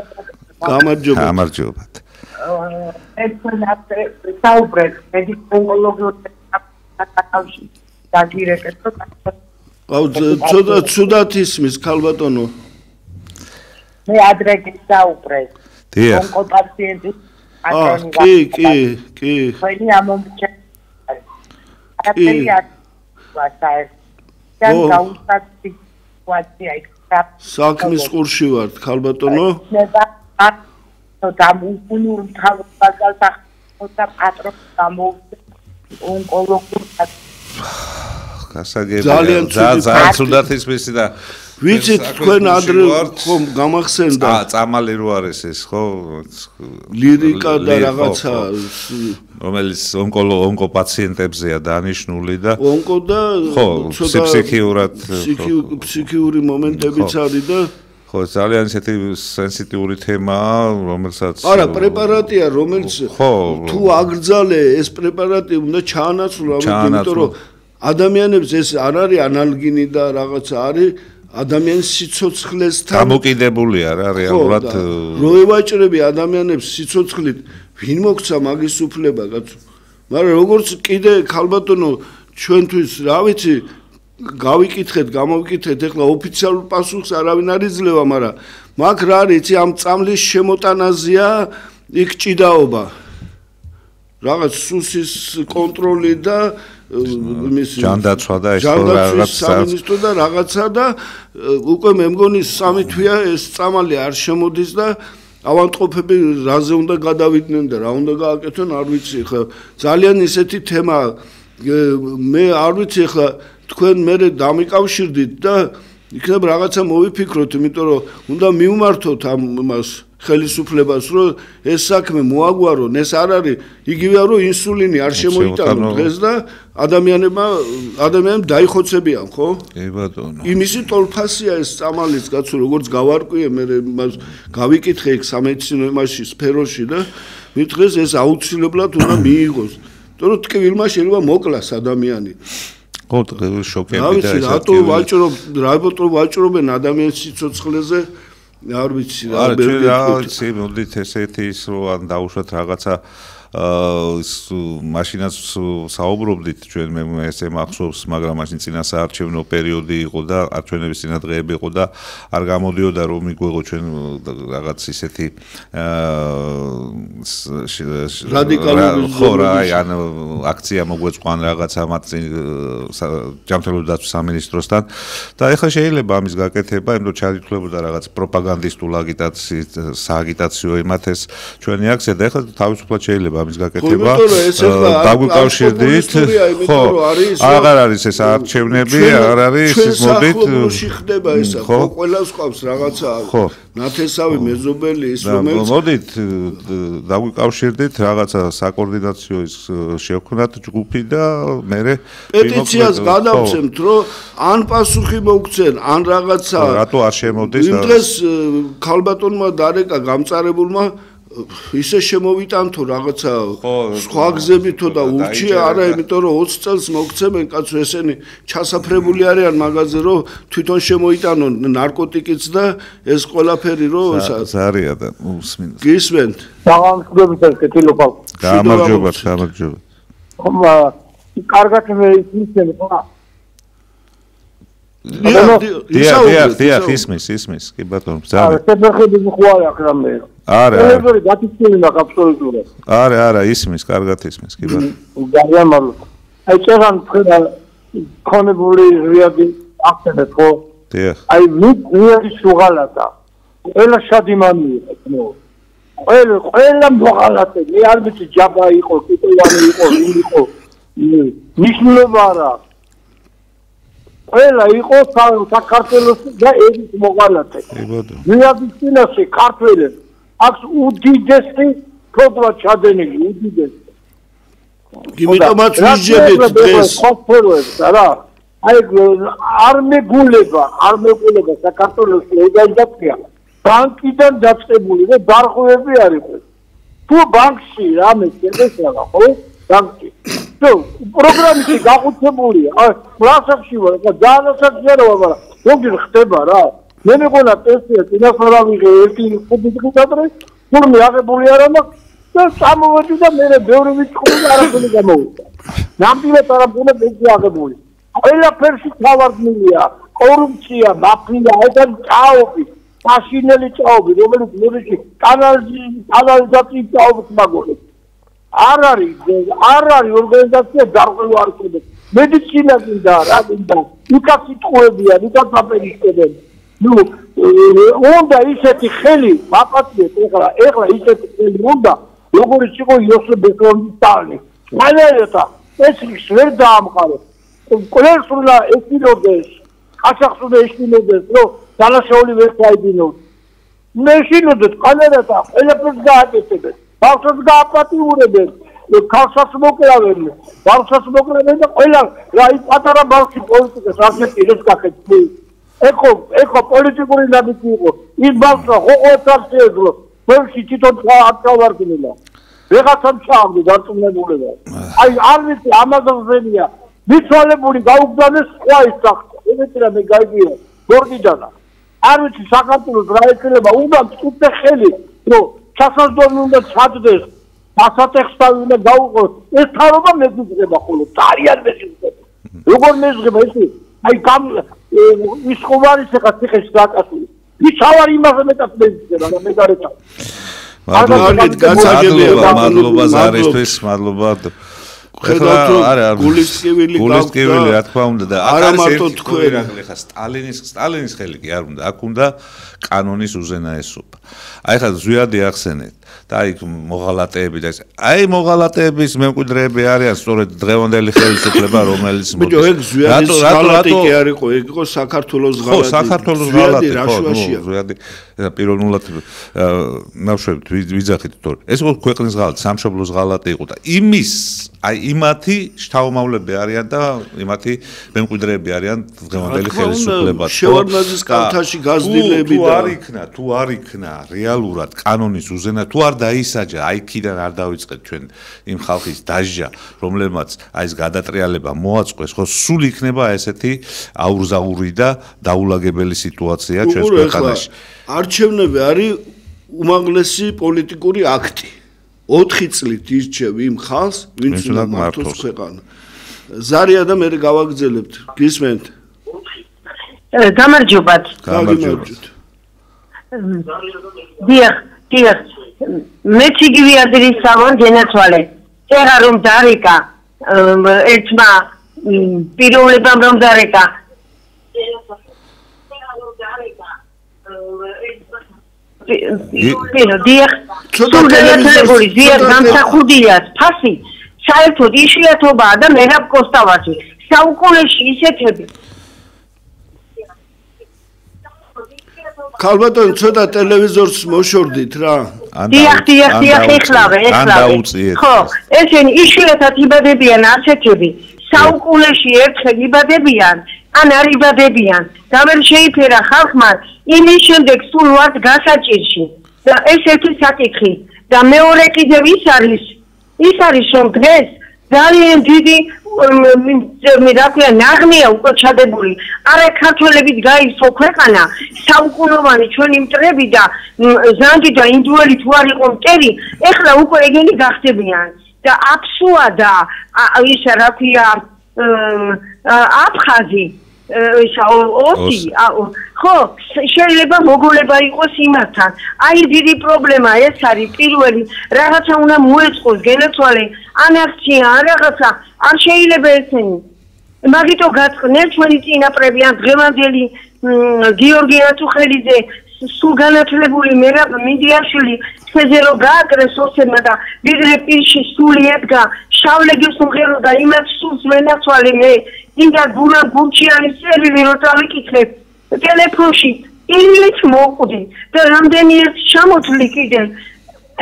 საუბრეთ მედიკოლოგიურ დაგირეკეთ ცოტა ცუდად ისმის ქალბატონო მე ადრე გისაუბრეთ ონკოპაციენტის კი ხელი ამომჩენ საქმის ყურში ვართ ქალბატონო დამუნურ თავბაზალს ახლა პატრონს გამოვიდა ონკოლოგიურ გასაგებია ძალიან ცუდად ისმისი და ვიცით თქვენ ადრე ხომ გამახსენდა წამალი რო არის ეს ხო ლირიკა და რაღაცა რომელიც ონკოპაციენტებზეა დანიშნული და ონკო და ხო ფსიქიური მომენტებიც არის და ხო ძალიან ისეთი სენსიტიური თემაა რომელსაც არა პრეპარატია რომელიც თუ აგრძალე ეს პრეპარატი უნდა ჩაანაცვლა იმიტომ რომ ადამიანებს ეს არ არის ანალგინი და რაღაცა არის ადამიანის სიცოცხლესთან დამოკიდებულია რა რეალურად რო ევაჭრები ადამიანებს სიცოცხლით ვინ მოგცა მაგის უფლება კაცო მაგრამ როგორც კიდე ქალბატონო ჩვენთვის რა ვიცი გავიკითხეთ გამოვიკითხეთ ეხლა ოფიციალურ პასუხს არავინ არ იძლევა მაგრამ მაგ რა არის ამ წამლის შემოტანაზეა იქ ჭიდაობა რაღაც სუსის კონტროლი და მის ჯანდაცვა და ეს სამინისტრო და რაღაცა და უკვე მე მგონი 3 თვეა ეს წამალი არ შემოდის და ავანტყოფები რაზე უნდა გადავიდნენ და რა უნდა გააკეთონ არ ვიცი ხა ძალიან ისეთი თემა მე არ ვიცი ხა თქვენ მე დამიკავშირდით და იქნებ რაღაცა მოვიფიქროთ იმიტომ რომ უნდა მივმართოთ ამ მას ხელისუფლებას რომ ეს საქმე მოაგვარონ ეს არ არის იგივეა რომ ინსულინი არ შემოიტანო დღეს და ადამიანებს დაიხოცებიან ხო? კი ბატონო. იმისი ტოლფასია ეს წამალის კაცო როგორც გავარკვიე მე მას გავიკითხე იქ სამედიცინო იმაში სფეროში და მე დღეს ეს აუცილებლად უნდა მიიღოს. იმიტომ რომ ტკივილმა შეიძლება მოკლას ადამიანი. ხო შოკები და ეს რატო ვაჭრობენ ადამიანის სიცოცხლეზე არ ვიცი რა ვიცი მოდით ესეთი ის რომ ან დაუშვათ რაღაცა მაშინაც საუბრობდით ჩვენ მე ესე მახსოვს მაგრამ მაშინ წინა საარჩევნო პერიოდი იყო და არჩევნების წინადღეები იყო და არ გამოდიოდა რომ მიგვეღო ჩვენ რაღაც ისეთი რადიკალური ხო რა ან აქცია მოგვეწყო რაღაცა მათ ჯანმრთელობის დაცვის სამინისტროსთან და ეხლა შეიძლება ამის გაკეთება იმიტომ ჩაითვლებოდა რაღაც პროპაგანდისტულ აგიტაციით სააგიტაციო იმათ ეს ჩვენი აქცია და ეხლა თავისუფლად შეიძლება ამის გაკეთება დაგვიკავშირდით ხო აღარ არის ეს არჩევნები აღარ არის ეს მოდით ხდება ესა ხო ყველას ყავს რაღაცა ნათესავი მეზობელი ის რომელიც მოდით დაგვიკავშირდით რაღაცა საკოორდინაციო ის შევქმნათ ჯგუფი და მე პეტიციას გადავცემთ რომ ან პასუხი მოგცენ ან რაღაცა რატო არ შემოდის იმ დღეს ქალბატონმა დარეკა გამწარებულმა ისე შემოვიტანთო რაღაცა სხვა გზებითო და ურჩია არა იმიტომ რომ 20 წელს მოგცემენ კაცო ესენი ჩასაფრებული არიან მაგაზე რომ თვითონ შემოიტანონ ნარკოტიკიც და ეს ყველაფერი რომ ზარია და უსმინს გისმენთ გამარჯობა კეთილობა გამარჯობა ხომა კარგად მე ისმენ ხო დიახ ისმის კი ბატონო ზარი შეხები ხوارი აკრამე არა გატიცილება აბსოლუტურად არა ისმის კარგად ისმის კი ბატონო ძალიან მადლობა აი წეგან თქვა კონებული რიადი ახსენეთ ხო დიახ აი რიადი შუღალატა ყველა შადიმანი იყო ყველა მოღალატე მე არ ვიცი ჯაბა იყო კიტოვანი იყო ვინ იყო ნიშნულობა არა ყველა იყო საქართველოს და ერის მოღალატე რიადის წინაშე ქართველებს აქვს უდიდესი პრობლემა ჩადენილი უდიდესი იმიტომაც ვიჟებთ დღეს ხოფეროებს რა აი არ მეგულება საქართველოს ლეგალიზაცია ბანკიდან დაწყებული და დარღვევები არ იყო თუ ბანკში რამე შეგვეცადა ხო ბანკში თუ პროგრამები გაყუთებულია აი პროცესში ვარ და დაანაცადიერება მაგრამ როგორ ხდება რა მე მეგონა ტესტია წინასწარი ერთი ხუთი დღე თურმე აღებული არა მაქვს და წამოვედი და მე ბევრი ვიწყური არაფერი გამოვიდა ნამდვილად არაფერი მეძი აღებული ყველაფერში თავარდნილია კორუფცია მაფია ეს ჭაობი მაშინელი ჭაობი რომელიც მოდიში კანალიზაციის ჭაობს მაგორებს არ არის ორგანიზაცია დარღვევა არ ხდება მედიცინა გინდა რა გინდა იქაც სიტყვებია იქაც აპერიშტებენ ნუ უნდა ისეთი ხელი მაპატიეთ ეხლა ისეთი ხელი უნდა როგორც იყო იოსებ ბესლონის მანერეთა ეს ის ვერ დაამყარო ყველს უნდა ეშინოდეს ყაჩაღს უნდა ეშინოდეს რომ დანაშაული ვერ დაიდინოს მეშინოდეს მანერეთა ყველაფერს გააკეთებენ ბავშვებს გააპატიურებენ ქალსაც მოკლავენ და ყველა რა ის პატარა ბავშვი პოლიტიკას არ შეჭირებს გაკეთდეს ეხო პოლიტიკური ნაბიჯი იყო ის ბავშვი ხოხოც არ შეეძლო ბევრში თვითონ აღწევარგინა ვიღაცამ ჩაამდე დარწმუნებულება აი არ ვიცი ამაზონზენია მიცვალებული გაუგზავნეს სხვა ის სახე იმეც რა მე გაიგია გორგიდანა არ ვიცი საქართველოს რა ექნება უნდა მწუთე ხელი რომ ჩასაზდომი უნდა ჩადდეს ასატეხსავი უნდა გაუყოს ეს თავობა მეზუძღება ხოლო ძალიან მეზუძღება როგორ მეზუძღება ეს აი ის ხوارის ახლა ციხეს გაკასული ის თავარ იმაზე მეტად მეზუძღება და მე გარეთ მადლობა ზარისთვის მადლობა ხედავთ გულისკივილი რა თქმა უნდა და არა მარტო თქვენ ხა სტალინის ხელი კი არ უნდა აქ უნდა კანონის უზენაესობა აი ხა ზვიადი ახსენეთ და აი მოღალატეები და აი მოღალატეების მემკვიდრეები არიან სწორედ დღევანდელი ხელისუფლება რომელიც მოდის ეგ ზვიადის ღალატი კი არ იყო ეგ იყო საქართველოს ღალატი ხო საქართველოს ღალატი ხო ზვიადი პიროვნულად ნავშვებით ვიძახით თორე ეს იყო ქვეყნის ღალატი სამშობლოს ღალატი იყო და იმის აი იმათი შთაომავლები არიან და იმათი მემკვიდრეები არიან დღევანდელი ხელისუფლება შევარდნაძის კალთაში გაზრდილები და თუ არ იქნა რეალურად კანონის უზენა თუ არ დაისაჯა აი ქიდან არ დავიწყეთ ჩვენ იმ ხალხის დაჟა რომლებმაც აი ეს გადატრიალება მოაწყვეს ხო სულ იქნება ესეთი აურზაური და დაულაგებელი სიტუაცია ჩვენს ქვეყანაში არჩევნები არის უმაღლესი პოლიტიკური აქტი 4 წლით ირჩევ იმ ხალხს ვინც უნდა მართოს ქვეყანა ზარია და მე გავაგზელებთ გისმენთ გამარჯობათ დიახ მეც იგივე ადრესავან გენაცვალე წერა რომ დარეკა ერთმა პიროვლებამ რომ დარეკა დიახ სულგანათლებული ზიად გამსახურდია ფასი საერთოდ იშვიათობაა და მერაბ კოსტავაძე საუკუნეში ისეთები ქალბატონ ცოტა ტელევიზორს მოშორდით რა დიახ ეხლავე ხო ესენი იშვიათად იბადებიან ასეთები საუკუნეში ერთხელ იბადებიან ან არ იბადებიან და ვერ შეიფერა ხალხმა იმის შემდეგ სულ ვართ გასაჭირში და ეს ერთი საკითხი და მეორე კიდევ ის არის რომ დღეს ძალიან დიდი რა ქვია ნაღმია უკვე ჩადებული არა ქართველებით გაიგო ქვეყანა საუკუნოვანი ჩვენი მტრები და ზანგი და ინდუელი თუ არ იყო მტერი ეხლა უკვე ეგენი გახდებიან და აფსუა და ის რა ქვია აფხაზი ოსი ხო შეიძლება მოგოლება იყოს იმასთან აი დიდი პრობლემა ეს არის პირველი რაღაცა უნდა მოეწყოს გენაცვალე ან აქცია ან რაღაცა არ შეიძლება ესენი მაგიტო გაწყნეს ჩვენი წინაპრები ან დღევანდელი გიორგი აწუხელიძე სულ განათლებული მერაბ მინდიაშვილი თეზე რომ გააკრეს ოსებმა და ვიდრე პირში სული ედგა შავლეგის უმღერო და იმას სულს ვენაცვალე მე ინდა გურა გურჩიანის წერილი რო წავიკითხე ტელეფონში იმით მოყვდი და რამდენიერ ჩამოთვლი კიდე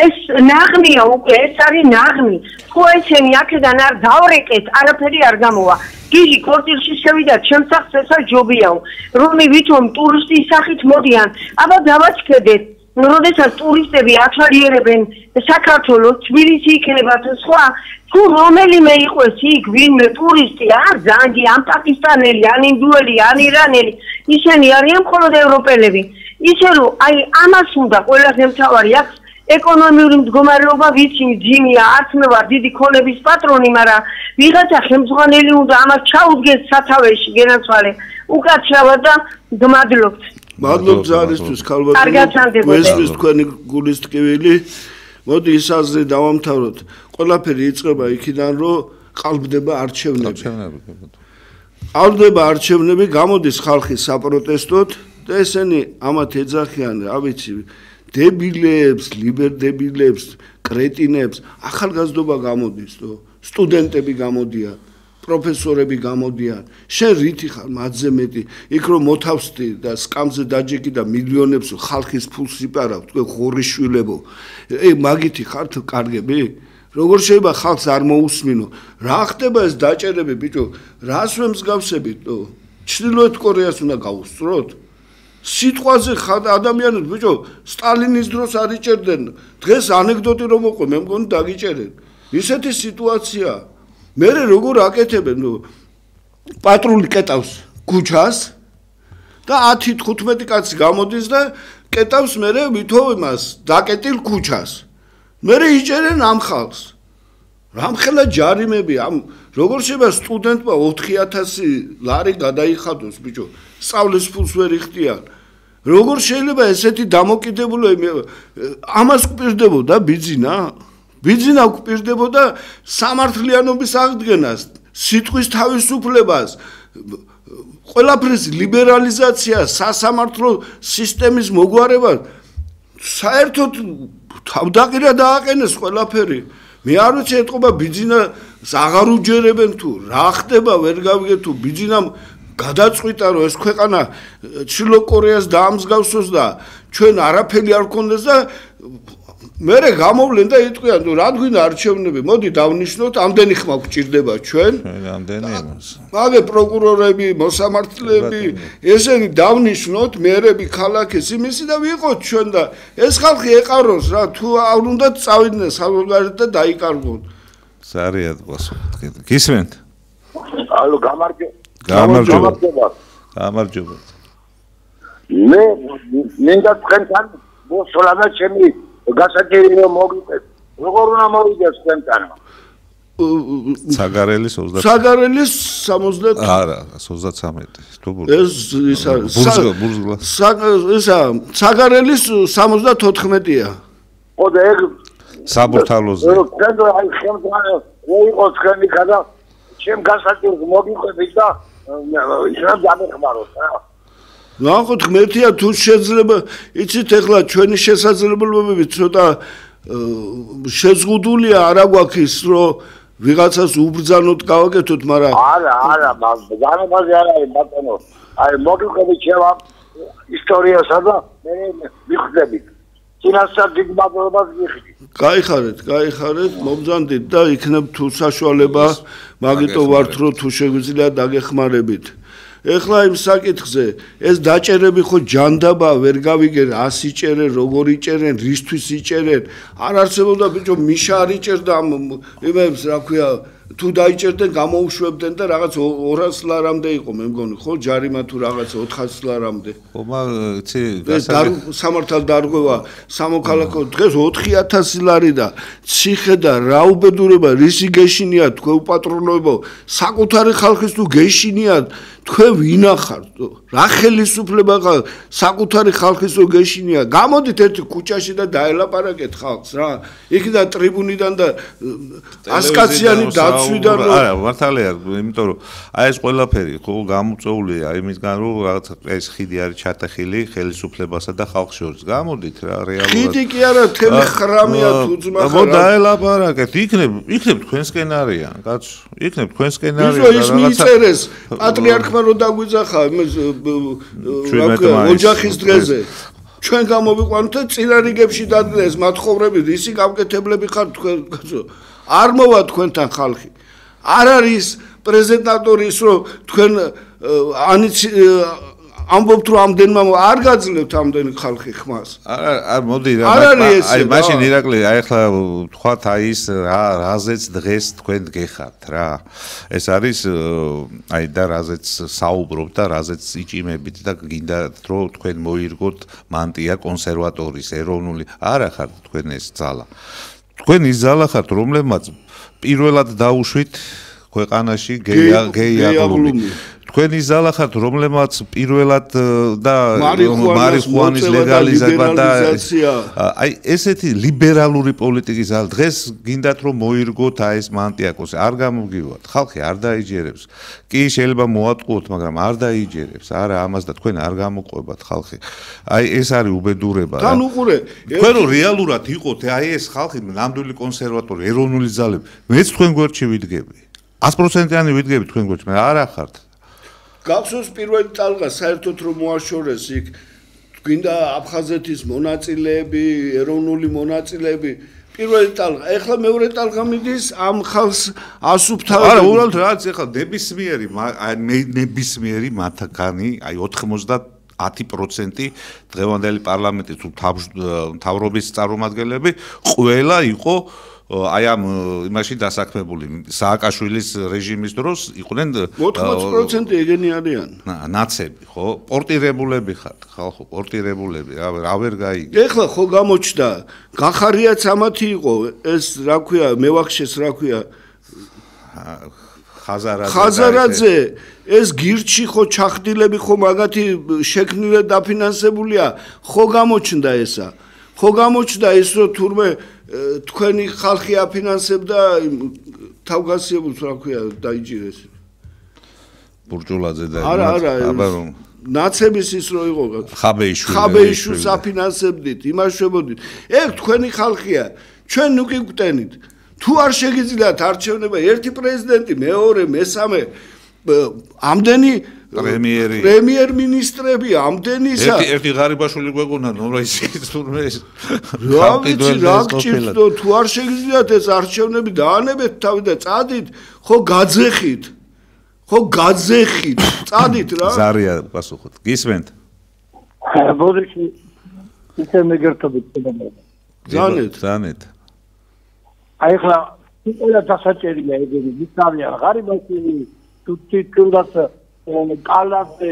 ეს ნაღმია უკვე ეს არის ნაღმი თუ ესენი აქედან არ დავრეკეთ არაფერი არ გამოვა გიჟი კორტილში შევიდა ჩემს სახლს ესა ჯობიაო რომი ვითომ ტურისტის სახით მოდიან აბა დავაჩქედეთ როდესაც ტურისტები ათვალიერებენ საქართველოს თბილისი იქნება თუ სხვა თუ რომელიმე იყოს იქ ვინმე ტურისტი არ ზანგი ან პაკისტანელი ან ინდუელი ან ირანელი ისინი არიან მხოლოდ ევროპელები ისე რომ აი ამას უნდა ყველაზე მთავარი აქვს ეკონომიური მდგომარეობა ვიცი ძიმია არც მე ვარ დიდი ქონების პატრონი მაგრამ ვიღაცა ხელმძღვანელი უნდა ამას ჩაუდგეს სათავეში გენაცვალე უკაცრავად და გმადლობთ მადლობთ ზარისთვის ქალბატონო გვესმის თქვენი გულის ტკივილი მოდი ის აზრი დავამთავროთ ყველაფერი იწყება იქიდან რომ ყალბდება არჩევნები გამოდის ხალხი საპროტესტოდ და ესენი ამათ ეძახიან რა ვიცი დებილებს ლიბერდებილებს კრეტინებს ახალგაზრდობა გამოდის თო სტუდენტები გამოდიან პროფესორები გამოდიან შენ რითი ხარ მათზე მეტი იქ რომ მოთავსდი და სკამზე დაჯექი და მილიონებს ხალხის ფულს იპარავ თქვენ ხორიშვილებო მაგითი ხართ კარგები როგორ შეიძლება ხალხს არ მოусმინო რა ხდება ეს დაჭერები ბიჭო რას ვემსგავსებით თო ჩრდილოეთ კორეას უნდა გავუსწროთ სიტყვაზე ადამიანებს ბიჭო სტალინის დროს არ იჭერდნენ დღეს ანეკდოტი რომ მოყვე მე მგონი დაგიჭერენ ისეთი სიტუაცია მე როგორ აკეთებენ პატრული კეტავს ქუჩას და 10-15 კაცი გამოდის და კეტავს მერე ვითო იმას დაკეტილ ქუჩას. მერე იჭერენ ამ ხალხს. რამხელა ჯარიმები ამ როგორ შეიძლება სტუდენტმა 4000 ლარი გადაიხადოს ბიჭო სწავლის ფულს ვერ იხდიან როგორ შეიძლება ესეთი დამოკიდებულება ამას გვპირდებოდა ბიძინა გვპირდებოდა სამართლიანობის აღდგენას სიტყვის თავისუფლებას ყველაფრის ლიბერალიზაციას სასამართლო სისტემის მოგვარებას საერთოდ თავდაყირა დააყენეს ყველაფერი მე არ ვიცი ეთყობა ბიძინას აღარ უჯერებენ თუ რა ხდება ვერ გავიგე თუ ბიძინამ გადაწყვიტა რომ ეს ქვეყანა ჩრდილო კორეას დაამსგავსოს და ჩვენ არაფერი არ გქონდეს და მერე გამოვლენ და იტყვიან თუ რა გვინდა არჩევნები მოდი დავნიშნოთ ამდენი ხმა გვჭირდება ჩვენ ამდენი იმას მაგე პროკურორები მოსამართლეები ესენი დავნიშნოთ მერები ქალაქის იმისი და ვიყოთ ჩვენ და ეს ხალხი ეყაროს რა თუ არ უნდა წავიდნენ საზოგადოებრივ და დაიკარგონ ზარიად პასუხი გისმენთ ალო გამარჯობა მე მინდა თქვენთან მოსვლა ჩემი გასაჭირო რომ მოგიწევ როგორ უნდა მოვიდეს თქვენთან საგარელის 30 საგარელის 70 არა 33 თუ ეს ისა საგარელის 74-ია ოდე ეგ საბურთალოზე თქვენ აი ხელმძღვანელი რო იყოს თქვენი გადა ჩემ გასაჭიროს მოგიყვებით და ისე დამეხმაროთ რა ნახოთ ღმერთია თუ შეიძლება იცით ეხლა ჩვენი შესაძლებლობები ცოტა შეზღუდულია არა გვაქვს რომ ვიღაცას უბრძანოთ გავაკეთოთ მაგრამ არა განაბაზე არ არის ბატონო აი მოგიყვებით შევა ისტორიასა და მე მიხვდებით წინასწარ დიდ მადლობას გიხდით გაიხარეთ მომძანდით და იქნებ თუ საშუალება მაგიტო ვართ რომ თუ შეგვიძლია დაგეხმარებით ეხლა იმ საკითხზე ეს დაჭერები ხო ჯანდაბა ვერ გავიგე რას იჭერენ როგორ იჭერენ რისთვის იჭერენ არ არსებობდა ბიჭო მიშა არ იჭერდა იმებს რა ქვია თუ დაიჭერდნენ გამოუშვებდნენ და რაღაც 200 ლარამდე იყო მე მგონი ხო ჯარიმა თუ რაღაც 400 ლარამდე ხო იცი სამართალ დარღვევა სამოქალაქო დღეს 4000 ლარი და ციხე და რა უბედურება რისი გეშინია თქვენ უპატრონოებო საკუთარი ხალხის თუ გეშინიათ თქვენ ვინახართ რა ხელისუფლება საკუთარი ხალხის თუ გეშინია გამოდით ერთი ქუჩაში და დაელაპარაკეთ ხალხს რა იქიდან ტრიბუნიდან და ასკაციანი დაცვიდან რომ არა მართალია იმიტომ რომ აი ეს ყველაფერი ხო გამოწეულია იმისგან რომ რაღაც ეს ხიდი არის ჩატეხილი ხელისუფლებასა და ხალხს შორის გამოდით რა რეალურად ხიდი კი არა თემი ხრამია თუ ძმა ხო დაელაპარაკეთ იქნებ თქვენსკენ არიან კაცო იქნებ თქვენსკენ არიან ის მიწერეს პატრიარქმა რო დაგვიძახა ოჯახის დღეზე ჩვენ გამოვიყვანოთ და წინა რიგებში დადგეს მათხოვრები ისი გამკეთებლები ხართ თქვენ კაცო არ მოვა თქვენთან ხალხი არ არის პრეზენტატორი ის რომ თქვენ ამბობთ რომ ამდენმა არ გაძლევთ ამდენი ხალხი ხმას არ მოდი რა აი მაშინ ირაკლი აი ახლა თქვათ აი ის რაზეც დღეს თქვენ გეხართ რა ეს არის აი და რაზეც საუბრობთ და რაზეც იჭიმებით და გინდათ რომ თქვენ მოირგოთ მანტია კონსერვატორის ეროვნული არა ხართ თქვენ ეს ძალა თქვენ ის ძალა ხართ რომლებმაც პირველად დაუშვით ქვეყანაში გეიაღლუმი თქვენ ის ძალა ხართ რომლებმაც პირველად და მარიხუანის ლეგალიზება და აი ესეთი ლიბერალური პოლიტიკის ძალა დღეს გინდათ რომ მოირგოთ აი ეს მანტიაკოსი არ გამოგივათ ხალხი არ დაიჯერებს კი შეიძლება მოატყუოთ მაგრამ არ დაიჯერებს არა ამას და თქვენ არ გამოყვებათ ხალხი აი ეს არის უბედურება რა თან უყურე თქვენ რომ რეალურად იყოთ აი ეს ხალხი ნამდვილი კონსერვატორი ეროვნული ძალები მეც თქვენ გვერდში ვიდგები 100%-იანი ვიდგები თქვენ გვერდში მაგრამ არა ხართ გახსოვს პირველი ტალღა საერთოდ რომ მოაშორეს იქ გვინდა აფხაზეთის მონაწილეები, ეროვნული მონაწილეები პირველი ტალღა, ეხლა მეორე ტალღა მიდის ამ ხალხს ასუფთავებს. არა, უბრალოდ რაც ეხლა ნებისმიერი მათგანი, აი 90% დღევანდელი პარლამენტის თუ მთავრობის წარმომადგენლები ყველა იყო აი ამ იმაში დასაქმებული სააკაშვილის რეჟიმის დროს იყვნენ 80% ეგენი არიან. ნაცები, ხო? პორტირებულები ხართ, ხალხო, პორტირებულები, რა ვერ გაიგე. ეხლა ხო გამოჩნდა, გახარიაც ამათი იყო, ეს რა ქვია, მევახშეს რა ქვია, ხაზარაძე, ეს გირჩი ხო ჩახდილები ხო მაგათი შექმნილად დაფინანსებულია, ხო გამოჩნდა ესა. ხო გამოჩნდა ის რომ თურმე თქვენი ხალხი აფინანსებდა თავგასიებულს რა ქვია დაიჭირეს. ბურჯულაძე და აბა რომ ნაცების ის რო იყო ხაბეიშვილს აფინანსებდით, იმაშვებოდით. ეგ თქვენი ხალხია, ჩვენ ნუ კი გვტენით. თუ არ შეგიძლიათ არჩევნება ერთი პრეზიდენტი, მეორე, მესამე, ამდენი პრემიერ-მინისტრები, ამდენი ისა. ერთი ღარიბაშვილი გვეგონა, ნუ ის თურმე ეს. რა ვიცი, რა გჭირდო, თუ არ შეგიძლიათ ეს არჩევნები დაანებეთ თავი და წადით, ხო გაძეხით. ხო გაძეხით, წადით რა. ზარია პასუხოთ. გისმენთ? ბოდიში ისე მეგერთობით ზანეთ. ზანეთ. აი ხლა ყველა დასაჭერია ეგენი მისავია ღარიბაშვილი თუნდაც კალაზე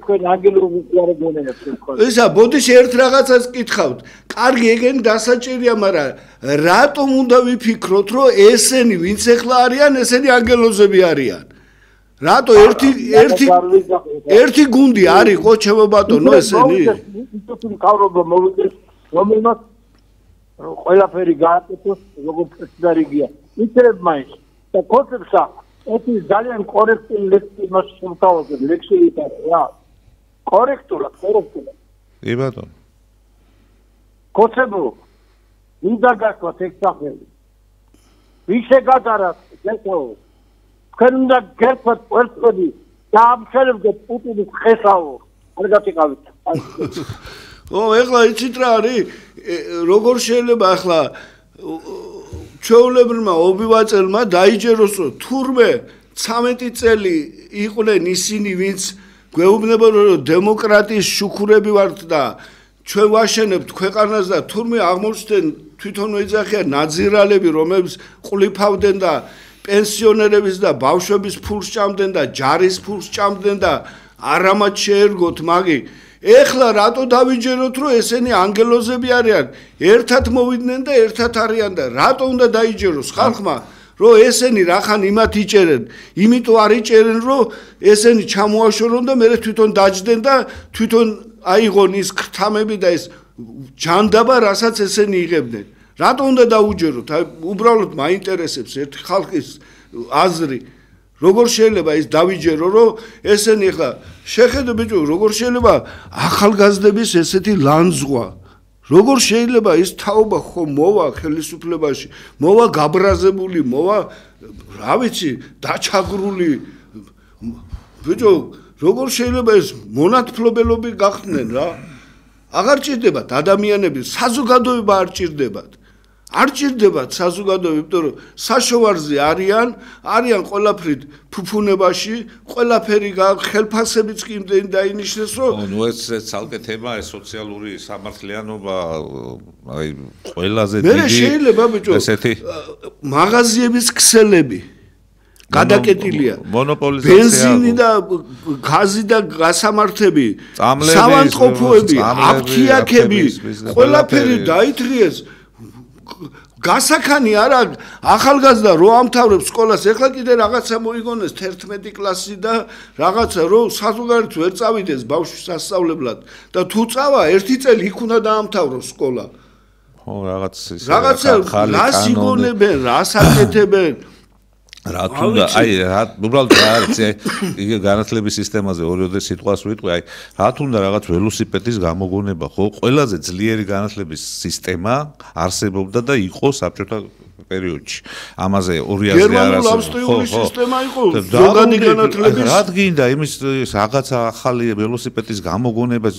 თქვენ ანგელოზი არ გონიათ თქვენ. ისა ბოდიში ერთ რაღაცას კითხავთ. კარგი ეგენი დასაჭერია, მაგრამ რატომ უნდა ვიფიქროთ, რომ ესენი ვინც ახლა არიან, ესენი ანგელოზები არიან? რატო ერთი გუნდი არის ყო ჩემო ბატონო ესენი? ისეთი მთავრობა მოვიდეს, რომელმაც ყველაფერი გააკეთოს, როგორც პრეზიდენტია. იცრებ მაინც და კონცეფცია ეს ძალიან კორექტული ლექსი მას შემთავაზებ ლექსითა რა. კორექტულად. კი ბატონო. კონცეფცია მინდა გასვათ ეგ სახელი. ვიშე გადარათ გესაო. თქვენ უნდა გერფოთ ყველწოდი და ამხელებდეთ პუტინის ხესაო. არ გატიყავით. ეხლა იცით რა არის? როგორ შეიძლება ახლა ჩვეულებრივმა ობივაწელმა დაიჯეროს რომ თურმე 13 წელი იყვნენ ისინი ვინც გვეუბნებოდა რომ დემოკრატიის შუქურები ვართ და ჩვენ ვაშენებთ ქვეყანას და თურმე აღმოჩნდნენ თვითონ ეძახიან ნაძირალები რომლებიც ყლიფავდნენ და პენსიონერების და ბავშვების ფულს ჭამდნენ და ჯარის ფულს ჭამდნენ და არამაც შეერგოთ მაგი ეხლა რატო დავიჯეროთ რომ ესენი ანგელოზები არიან ერთად მოვიდნენ და ერთად არიან და რატო უნდა დაიჯეროს ხალხმა რომ ესენი რახან იმათ იჭერენ იმიტომ არ იჭერენ რომ ესენი ჩამოაშორონ და მე თვითონ დაჯდნენ და თვითონ აიღონ ის ქრთამები და ეს ჯანდაბა რასაც ესენი იღებდნენ რატო უნდა დაუჯეროთ აი უბრალოდ მაინტერესებს ერთ ხალხის აზრი როგორ შეიძლება ის დავიჯერო რომ ესენი ახლა შეხედე ბიჭო როგორ შეიძლება ახალგაზრდების ესეთი ლანძღვა როგორ შეიძლება ის თაობა ხო მოვა ხელისუფლებაში მოვა გაბრაზებული მოვა რა ვიცი დაჩაგრული ბიჭო როგორ შეიძლება ეს მონათფლობელობი გახდნენ რა აღარ ჭირდებათ ადამიანები საზოგადოება არ ჭირდებათ არ ჭირდებათ საზოგადოება, იმიტომ რომ საშოვარზე არიან ყველაფრით ფუფუნებაში, ყველაფერი ხელფასებიც კი იმდენი დაინიშნეს, რომ ნუ ეს ცალკე თემა, ეს სოციალური სამართლიანობა, აი ყველაზე დიდი. მე შეიძლება ბიჭო, ესეთი მაღაზიების ქსელები გადაკეტილია. მონოპოლიზაცია. ბენზინი და გაზი და გასამართები, სავანტყოფოები, აფთიაქები, ყველაფერი დაითრიეს. გასახანი არა ახალგაზრდა რო ამთავრებს სკოლას ეხლა კიდე რაღაცა მოიგონეს 11 კლასი და რაღაცა რო საზოგადოებრივ ვერ წავიდეს ბავშვი სასწავლებლად და თუ წავა ერთი წელი იქ უნდა დაამთავროს სკოლა ხო რაღაცა რას იგონებენ რას აკეთებენ რა თუნდა აი რა უბრალოდ რა არის იგი განათლების სისტემაზე ორიოდე სიტყვას ვიტყვი აი რა თუნდა რაღაც ველოსიპედის გამოგონება ხო ყველაზე ძლიერი განათლების სისტემა არსებობდა და იყო საბჭოთა პერიოდში ამაზე ორი აზრი არ არსებობდა ხო სისტემა იყო ზოგადი განათლების რა გინდა იმის რაღაცა ახალი ველოსიპედის გამოგონება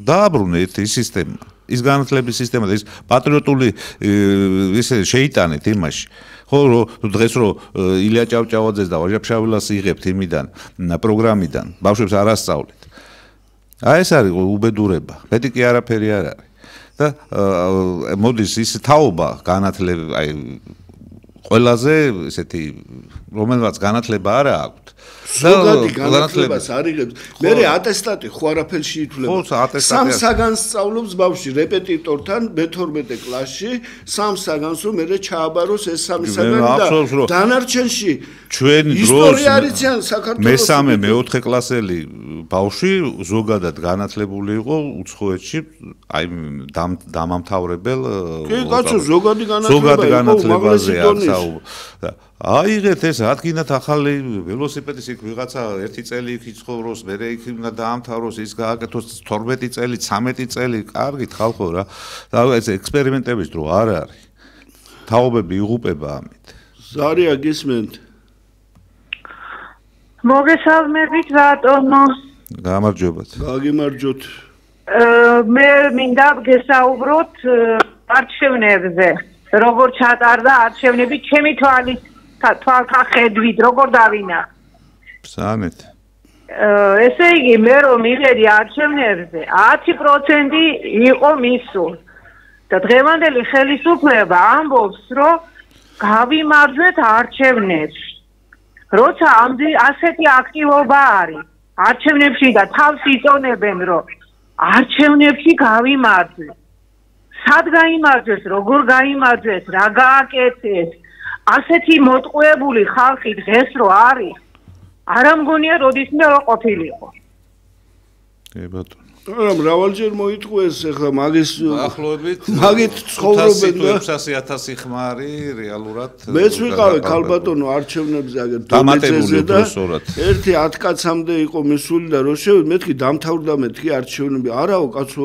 დააბრუნე ეს სისტემა ის განათლების სისტემა და ის პატრიოტული ისე შეიტანეთ იმაში ხო დღეს რო ილია ჭავჭავაძეს და ვაჟა-ფშაველას იღებთ იმიდან პროგრამიდან ბავშვებს არ ასწავლეთ აი ეს არის უბედურება მეტი კი არაფერი არ არის და მოდის ის თაობა განათლება აი ყველაზე ესეთი რომელსაც განათლება არა აქვს ზოგადი განათლებას არიღებს. მე ატესტატი ხო არაფერში ითვლება. სამ საგანს სწავლობს ბავშვი რეპეტიტორთან მე-12 კლასში, სამ საგანს რომ მე ჩააბაროს ეს სამი საგანი და დანარჩენში ჩვენ დროს ისტორია არიციან საქართველოს მესამე მე-4 კლასელი ბავშვი ზოგადად განათლებული იყო უცხოეთში, აი დამამთავრებელ კი კაცო ზოგადი განათლებაზე საუბარი. აიღეთ ეს ადგინათ ახალი ველოსიპედის იქ ვიღაცა 1 წელი იქ იცხოვროს, მერე იქ უნდა დაამთავროს, ის გააკეთოს 12 წელი, 13 წელი, კარგით ხალხო რა. და ეს ექსპერიმენტების დრო არ არის. თაობები იღუპება ამით. ზარია გისმენთ. მოგესალმებით ბატონო. გამარჯობათ. გაგიმარჯოთ. მე მინდა გესაუბროთ არჩევნებზე. როგორ ჩატარდა არჩევნები ჩემი თვალთახედვით, როგორ დავინახე. სამეთ. ესე იგი, მე რომ მივედი არჩევნებზე, 10% იყო მისული. და დღევანდელი ხელისუფლება ამბობს, რომ გავიმარჯვეთ არჩევნებში. როცა ასეთი აქტივობა არის არჩევნებში და თავს იწონებენ, რომ არჩევნებში გავიმარჯვეთ. სად გაიმარჯვეს, როგორ გაიმარჯვეს, რა გააკეთეს, ასეთი მოტყუებული ხალხი დღეს რო არის, არ ამგონია როდისმე რო ყოფილიყო. კი ბატონო. რა მრავალჯერ მოიტყუეს ახლა მაგის ახლობებით მაგით ცხოვრობენ და 600,000 ხმარი რეალურად მეც ვიყავი ქალბატონო არჩევნებზე აგერ დამატებული და უბრალოდ ერთი 10 კაცამდე იყო მისული და რო შევედი მეთქი დამთავრდა მეთქი არჩევნები არაო კაცო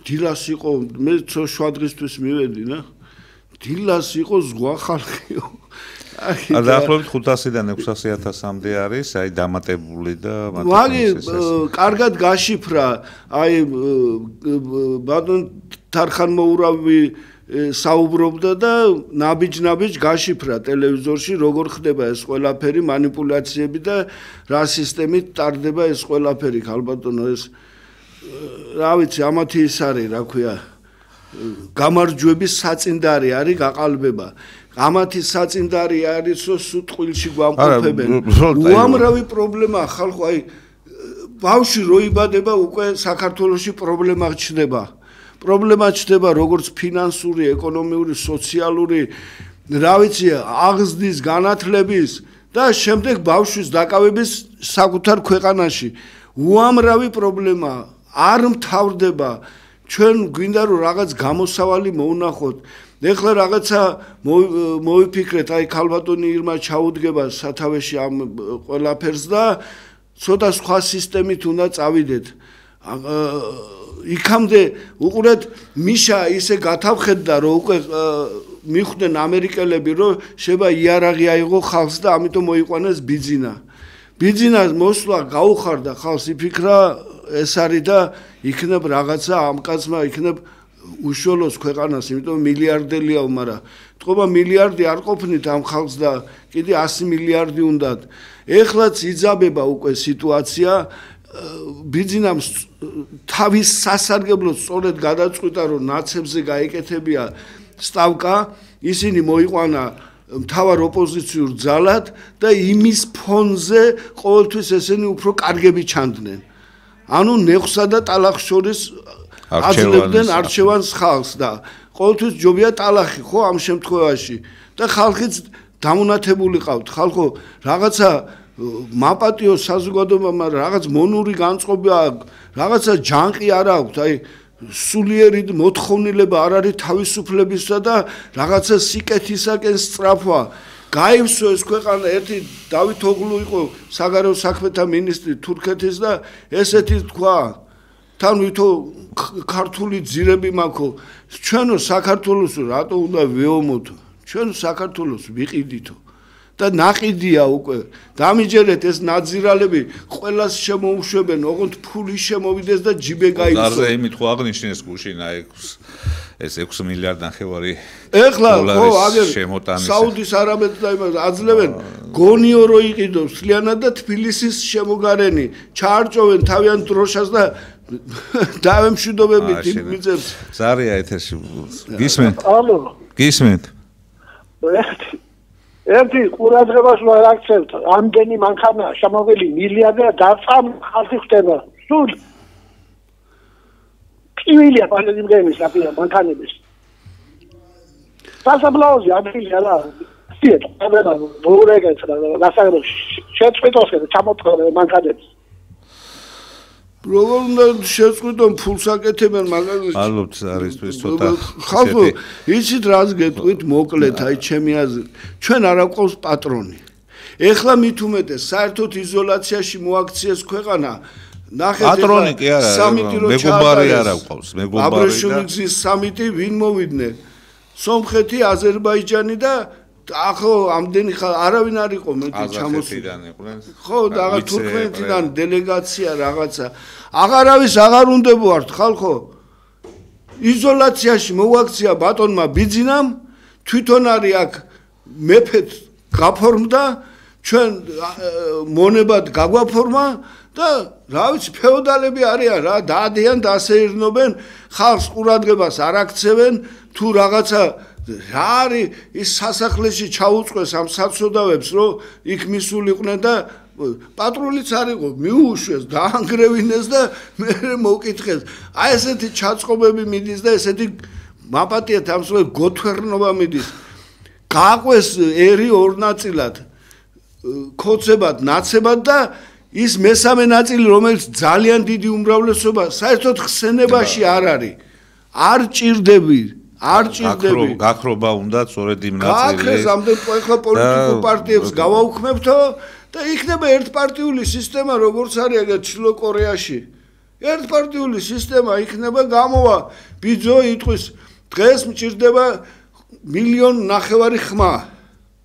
დილას იყო მე შვადღისთვის მივედი რა დილას იყო ზღვა ხალხიო დაახლოებით 500-დან 600,000-მდე არის აი დამატებული და მაგი კარგად გაშიფრა აი ბატონ თარხანმოურავი საუბრობდა და ნაბიჯ გაშიფრა ტელევიზორში როგორ ხდება ეს ყველაფერი манипуляციები და რა სისტემით ტარდება ეს ყველაფერი ქალბატონო ეს რა ვიცი ამათი ის არის რა ქვია გამარჯვების საწინდარი არის გაყალბება ამათი საწინდარი არის რომ სუტყვილში გვამყოფებენ უამრავი პრობლემა ხალხო აი ბავშვი რო იბადება უკვე საქართველოში პრობლემა ჩნდება როგორც ფინანსური ეკონომიური სოციალური რა ვიცი აღზრდის განათლების და შემდეგ ბავშვის დაკავების საკუთარ ქვეყანაში უამრავი პრობლემა არ მთავრდება ჩვენ გვინდა რომ რაღაც გამოსავალი მოვნახოთ ეხლა რაღაცა მოვიფიქრეთ აი ქალბატონი ირმა ჩაუდგება სათავეში ამ ყველაფერს და ცოტა სხვა სისტემით უნდა წავიდეთ იქამდე უყურეთ მიშა ისე გათავხედდა რომ უკვე მიხვდნენ ამერიკელები რომ შეება იარაღი აიღო ხალხს და ამიტომ მოიყვანეს ბიძინას მოსვლა გაუხარდა ხალხს იფიქრა ეს არის და იქნებ რაღაცა ამ კაცმა იქნებ უშუალოს ქვეყანას, იმიტომ მილიარდელიაო, მაგრამ თქობა მილიარდი არ ყოფნით ამ ხალხს და კიდე 100 მილიარდი უნდათ. ეხლაც იძაბება უკვე სიტუაცია ბიძინამ თავის სასარგებლოდ სწორედ გადაწყვიტა რომ ნაცებზე გაეკეთებია სტავკა, ისინი მოიყვანა მთავარ ოპოზიციურ ძალად და იმის ფონზე ყოველთვის ესენი უფრო კარგები ჩანდნენ. ანუ ნეხვსა და ტალახს შორის აძლევდნენ არჩევანს ხალხს და ყოველთვის ჯობია ტალახი ხო ამ შემთხვევაში და ხალხიც დამონათებული ყავთ ხალხო რაღაცა მაპატიო საზოგადოებამ რაღაც მონური განწყობა რაღაცა ჯანყი არ აქვს აი სულიერი მოთხოვნილება არ არის თავისუფლებისა და რაღაცა სიკეთისაკენ სწრაფვა გაივსო ეს ქვეყანა ერთი დავით ოღლუ იყო საგარეო საქმეთა მინისტრი თურქეთის და ესეთი თქვა თან ვითო ქართული ძირები მაქვს ჩვენო საქართველოს რატო უნდა ვეომოთ ჩვენ საქართველოს ვიყიდითო და ნაყიდია უკვე დამიჯერეთ ეს ნაძირალები ყველას შემოუშვებენ ოღონდ ფული შემოვიდეს და ჯიბე გაიგოს დარზე იმით ხო აღნიშნეს გუშინ აი ეს 6 მილიარდ ნახევარი ეხლა ხო აგერ საუდის არაბეთს და იმას აძლევენ გონიო რო იყიდოს სლიანად და თბილისის შემოგარენი ჩაარჭოვენ თავიანთ დროშას და დავემშვიდობებით იმ მიწებს. ზარია ეთერში. გისმენთ? ალო. გისმენთ? ერთი ყურადღებას ვარ აქცევთ, ამდენი მანქანა შემოველი მილიარდია დაწამ ხალხი ხდება. სულ კივილია პანელიმგენის აფია მანქანების. სასაბლაოზე ადრილია რა. სიეთ, აბა ვურეგეთ რასაგრო შეწყვიტოს ჩამოთქვა მანქანებს. როგორ უნდა შეწყვიტონ ფულს აკეთებენ მაგაზე? ალბათ არის ეს ცოტა. ხალხო, იცით რას გეტყვით მოკლედ, აი ჩემი აზრით. ჩვენ არ აყავს პატრონი. ეხლა მით უმეტეს საერთოდ იზოლაციაში მოაქციეს ქვეყანა. ნახეთ პატრონი კი არა, მეგობარი არ აყავს, მეგობარი და აბრეშუმის სამიტი ვინ მოვიდნენ? სომხეთი, აზერბაიჯანი და ახო ამდენი არავინ არ იყო მეტი ჩამოსული. ხო, და აღარ თურქმენეთიდან დელეგაცია რაღაცა. აღარავის აღარ უნდა ვართ ხალხო. იზოლაციაში მოაქცია ბატონმა ბიძინამ, თვითონ არის აქ მეფეთ გაფორმდა, ჩვენ მონებად გაგვაფორმა და რა ვიცი ფეოდალები არიან რა, დაადიან და ასე ირნობენ, ხალხს ყურადღებას არ აქცევენ, თუ რაღაცა რა არის ის სასახლეში ჩაუწყვეს ამ საცოდავებს, რომ იქ მისულიყვნენ და პატრულიც არ იყო, მიუშვეს, დაანგრევინეს და მე მოკითხეს. აი ესეთი ჩაწყობები მიდის და ესეთი მაპატიეთ ამ სულ გოთვერნობა მიდის. გააყვეს ერი ორ ნაწილად, ქოცებად, ნაცებად და ის მესამე ნაწილი, რომელიც ძალიან დიდი უმრავლესობა საერთოდ ხსენებაში არ არის. არ ჭირდები არ ჭირდები. გაქრობა უნდა სწორედ იმ ნაწილში. გაქრეს ამდენ ყველა პოლიტიკურ პარტიებს გავაუქმებთო და იქნება ერთპარტიული სისტემა, როგორც არის ეგ ჩრდილო კორეაში. ერთპარტიული სისტემა იქნება, გამოვა ბიძო იტყვის, დღეს მჭირდება 1.5 მილიონ ხმა.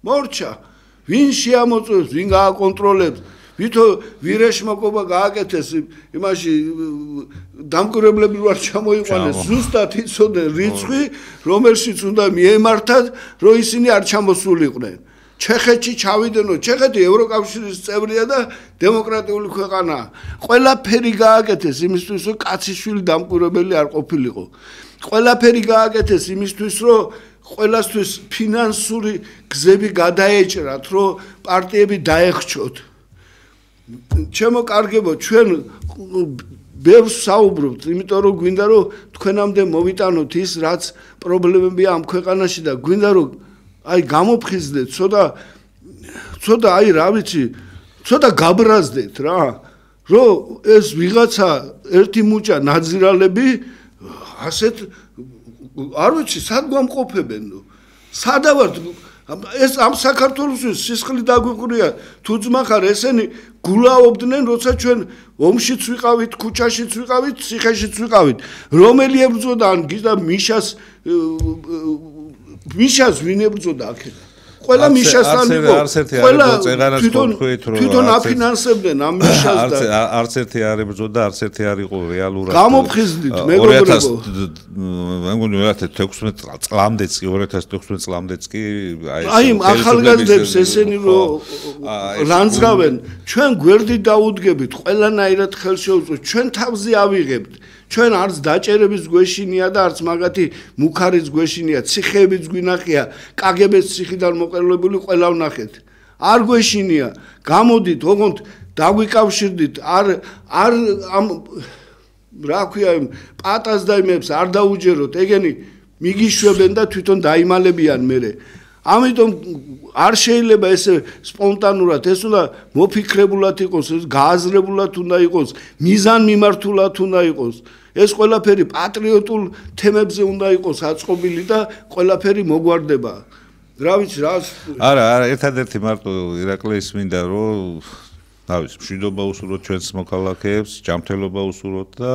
მორჩა, ვინ შეამოწევს, ვინ გააკონტროლებს? ვითო ვირეშმაკობა გააკეთეს იმაში დამკვირვებლები ვარ ჩამოიყვანეს ზუსტად იცოდნენ რიცხვი რომელშიც უნდა მიემართათ რომ ისინი არ ჩამოსულიყვნენ ჩეხეთში ჩავიდენო ჩეხეთი ევროკავშირის წევრია და დემოკრატიული ქვეყანაა ყველაფერი გააკეთეს იმისთვის რომ კაციშვილი დამკვირვებელი არ ყოფილიყო ყველაფერი გააკეთეს იმისთვის რომ ყველასთვის ფინანსური გზები გადაეჭრათ რომ პარტიები დაეხჩოთ ჩემო კარგებო ჩვენ ბევრს საუბრობთ იმიტომ რომ გვინდა რომ თქვენამდე მოვიტანოთ ის რაც პრობლემებია ამ ქვეყანაში და გვინდა რომ აი გამოფხიზდეთ ცოტა აი რა ვიცი ცოტა გაბრაზდეთ რა რომ ეს ვიღაცა ერთი მუჭა ნაძირალები ასეთ არ ვიცი სად გამყოფებენ სადავართ ეს ამ საქართველოსთვის სისხლი დაგვიყრია თუ ძმახარ ესენი გულაობდნენ როცა ჩვენ ომშიც ვიყავით ქუჩაშიც ვიყავით ციხეშიც ვიყავით რომელი ებრძოდა ან გიდა მიშას ვინ ებრძოდა აქედან ყველა მიშასთან იყო ყველა თვითონ აფინანსებდნენ ამ მიშას და არც ერთი არ ებრძოდა არც ერთი არ იყო რეალურად გამოფხიზდით მეგობრებო მე მგონი 2016 წლამდეც კი 2016 წლამდეც კი აი ახალგაზრდებს ესენი რომ ლანძღავენ ჩვენ გვერდით დაუდგებით ყველანაირად ხელს შეუწყოთ ჩვენ თავზე ავიღებთ ჩვენ არც დაჭერების გვეშინია და არც მაგათი მუქარიც გვეშინია ციხეებიც გვინახია კაგების ციხიდან მოყოლებული ყველა ვნახეთ არ გვეშინია გამოდით ოღონდ დაგვიკავშირდით არ ამ რა ქვია პატას და იმებს არ დაუჯეროთ ეგენი მიგიშვებენ და თვითონ დაიმალებიან მერე ამიტომ არ შეიძლება ესე სპონტანურად ეს უნდა მოფიქრებულად იყოს ეს გააზრებულად უნდა იყოს მიზანმიმართულად უნდა იყოს ეს ყველაფერი პატრიოტულ თემებზე უნდა იყოს აწყობილი და ყველაფერი მოგვარდება რა ვიცი რა არა ერთადერთი მარტო ირაკლი ის მინდა რომ რა ვიცი მშვიდობა უსურვოთ ჩვენს მოქალაქეებს ჯანმრთელობა უსურვოთ და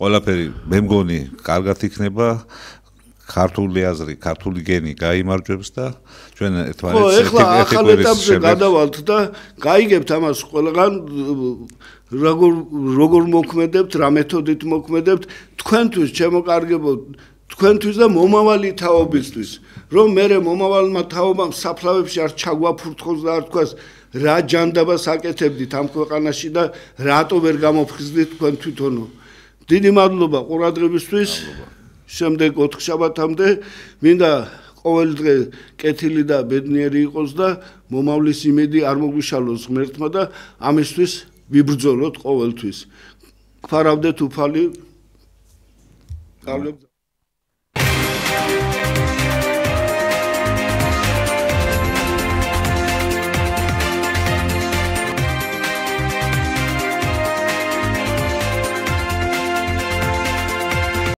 ყველაფერი მე მგონი კარგად იქნება ქართული აზრი, ქართული გენი გაიმარჯვებს და ჩვენ ერთმანეთს ეხლა ახალ ეტაპზე გადავალთ და გაიგებთ ამას ყველგან როგორ მოქმედებთ, რა მეთოდით მოქმედებთ თქვენთვის ჩემო კარგებო თქვენთვის და მომავალი თაობისთვის რომ მე მომავალმა თაობამ საფლავებში არ ჩაგვაფურთხოს და არ თქვას რა ჯანდაბას აკეთებდით ამ ქვეყანაში და რატო ვერ გამოფხიზდით თქვენ თვითონო დიდი მადლობა ყურადღებისთვის. შემდეგ 4 შაბათამდე მინდა ყოველ დღე კეთილი და ბედნიერი იყოს და მომავლის იმედი არ მოგვიშალოს ღმერთმა და ამისთვის ვიბრძოლოთ ყოველთვის. გვფარავდეთ უფალი.